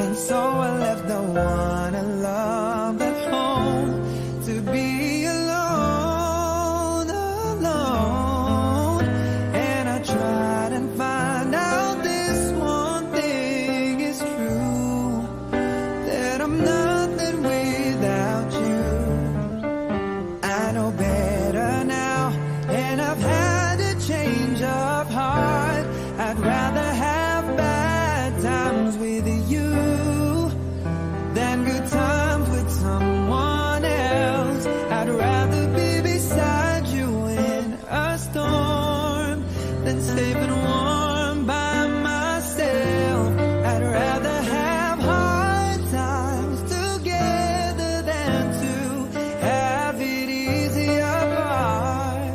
and so I left the one I loved at home to be alone, alone. And I tried and find out this one thing is true, that I'm nothing without you. I know better now, and I've had a change of heart. I'd rather have bad times with you than good times with someone else. I'd rather be beside you in a storm than safe and warm by myself. I'd rather have hard times together than to have it easy apart.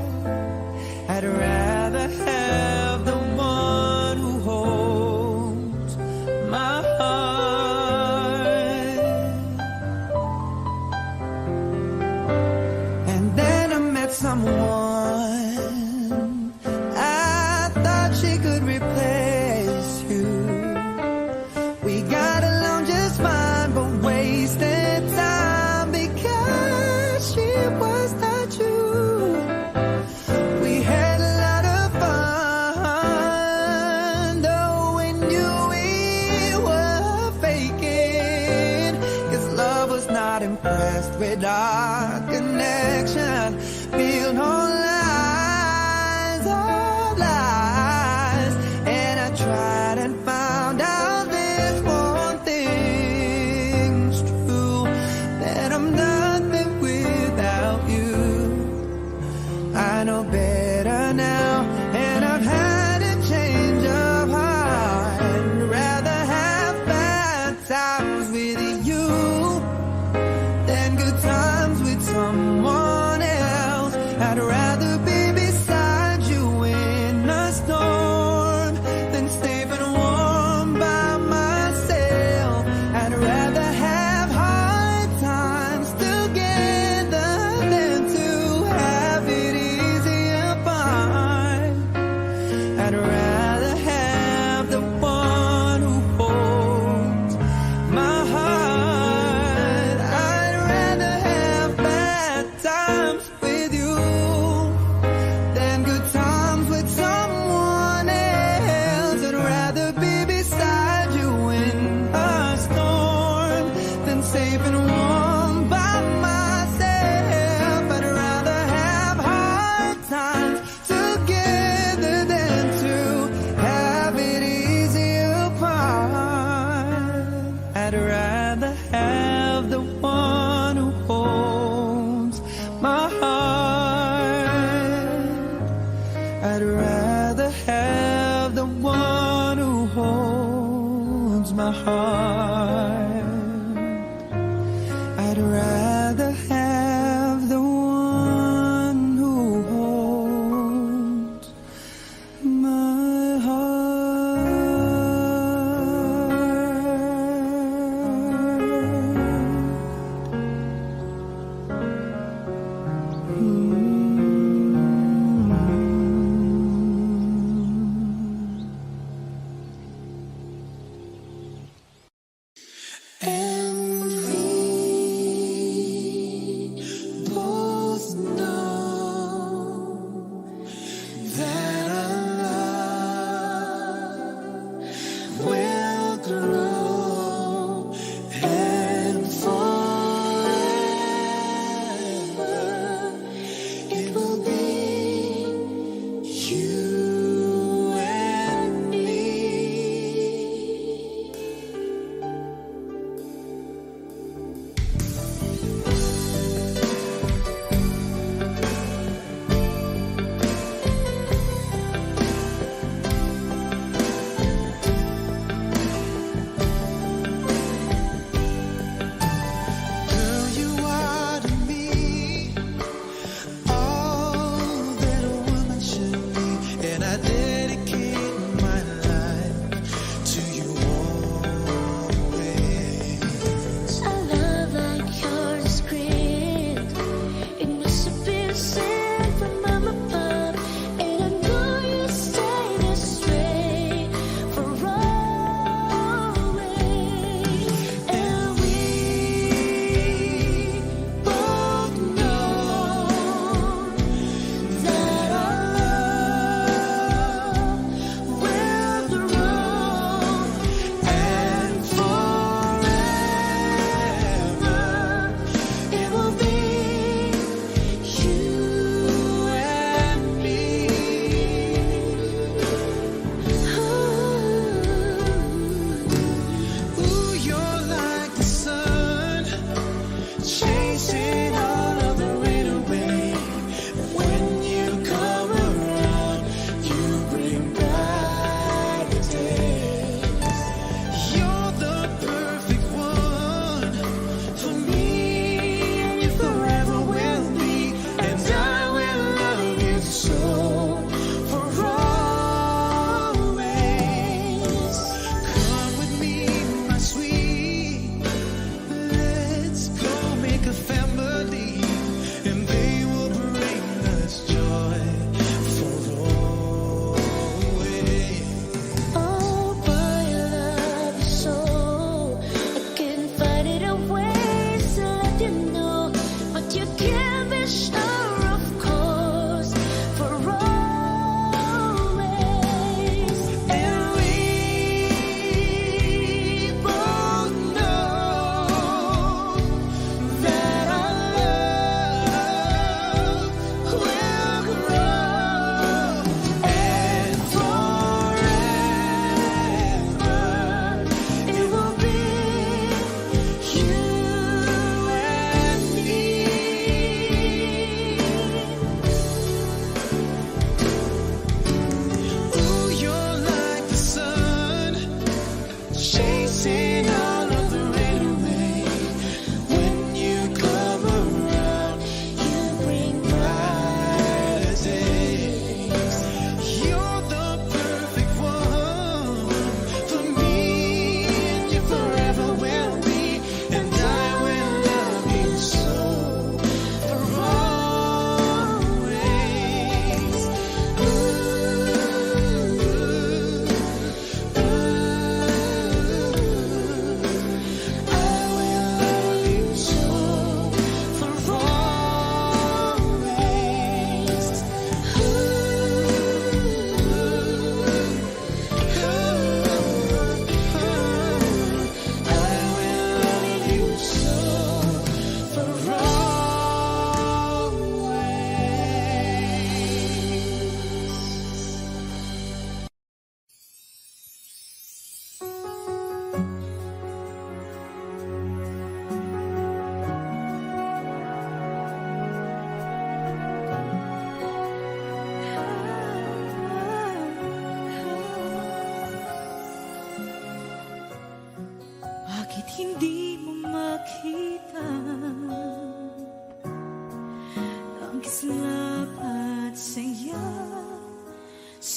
I'd rather have the one who holds my heart. And then I met someone I thought she could replace you. We got along just fine, but wasted time because she was not you. We had a lot of fun, though we knew we were faking, 'cause love was not impressed with our connection. Built on lies, all lies. And I tried and found out this one thing's true, that I'm nothing without you. I know better now, and I've had a change of heart. I'd rather have bad times with you than good times with someone else. I'd rather be beside you in a storm than safe and warm by myself. I'd rather have hard times together than to have it easy apart. I'd rather have the one who holds my heart. I'd rather have bad times with you than good times with someone else. I'd rather be beside you in a storm than safe and warm by myself. I'd rather have hard times together than to have it easy apart. I'd rather have the one who holds my heart. I'd rather have the one who holds my heart. I'd rather have the one who holds my heart.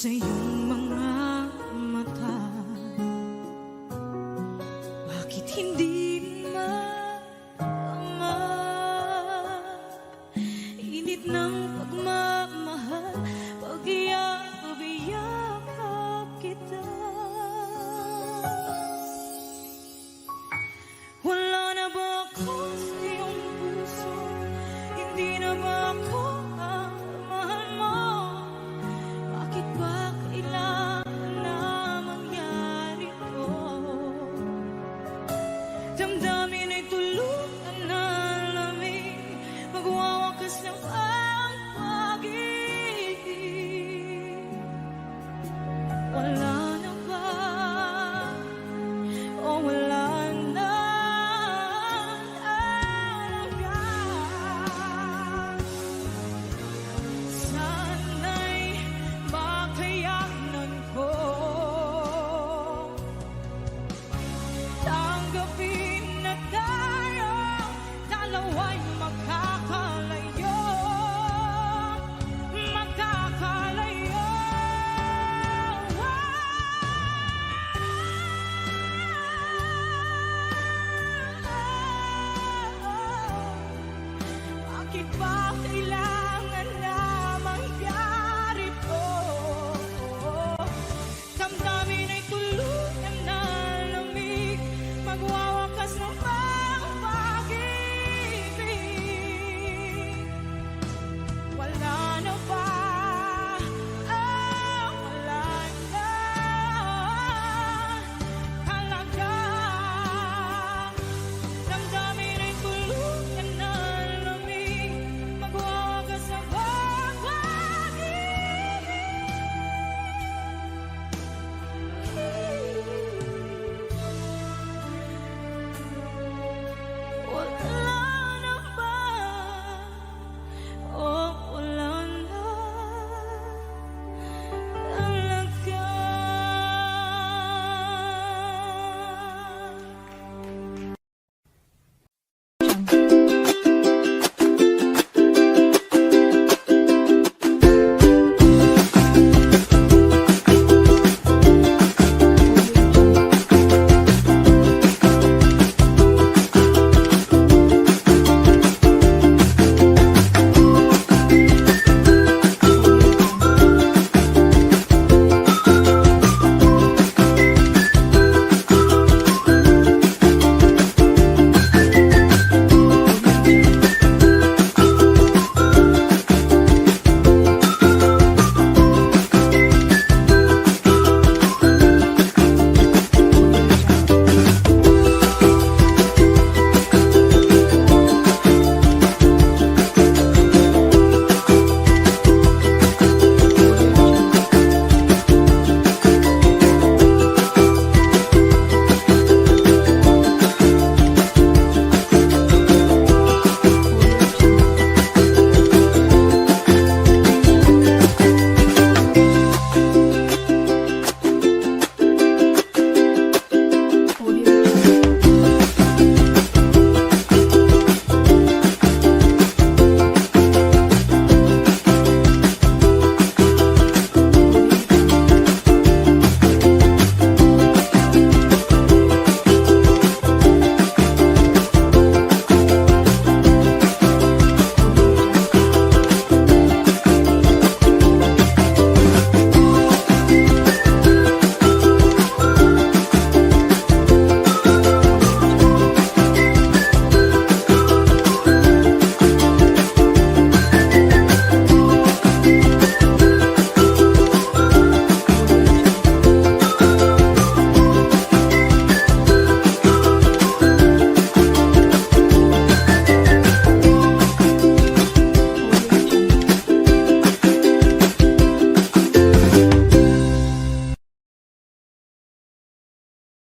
Sa iyong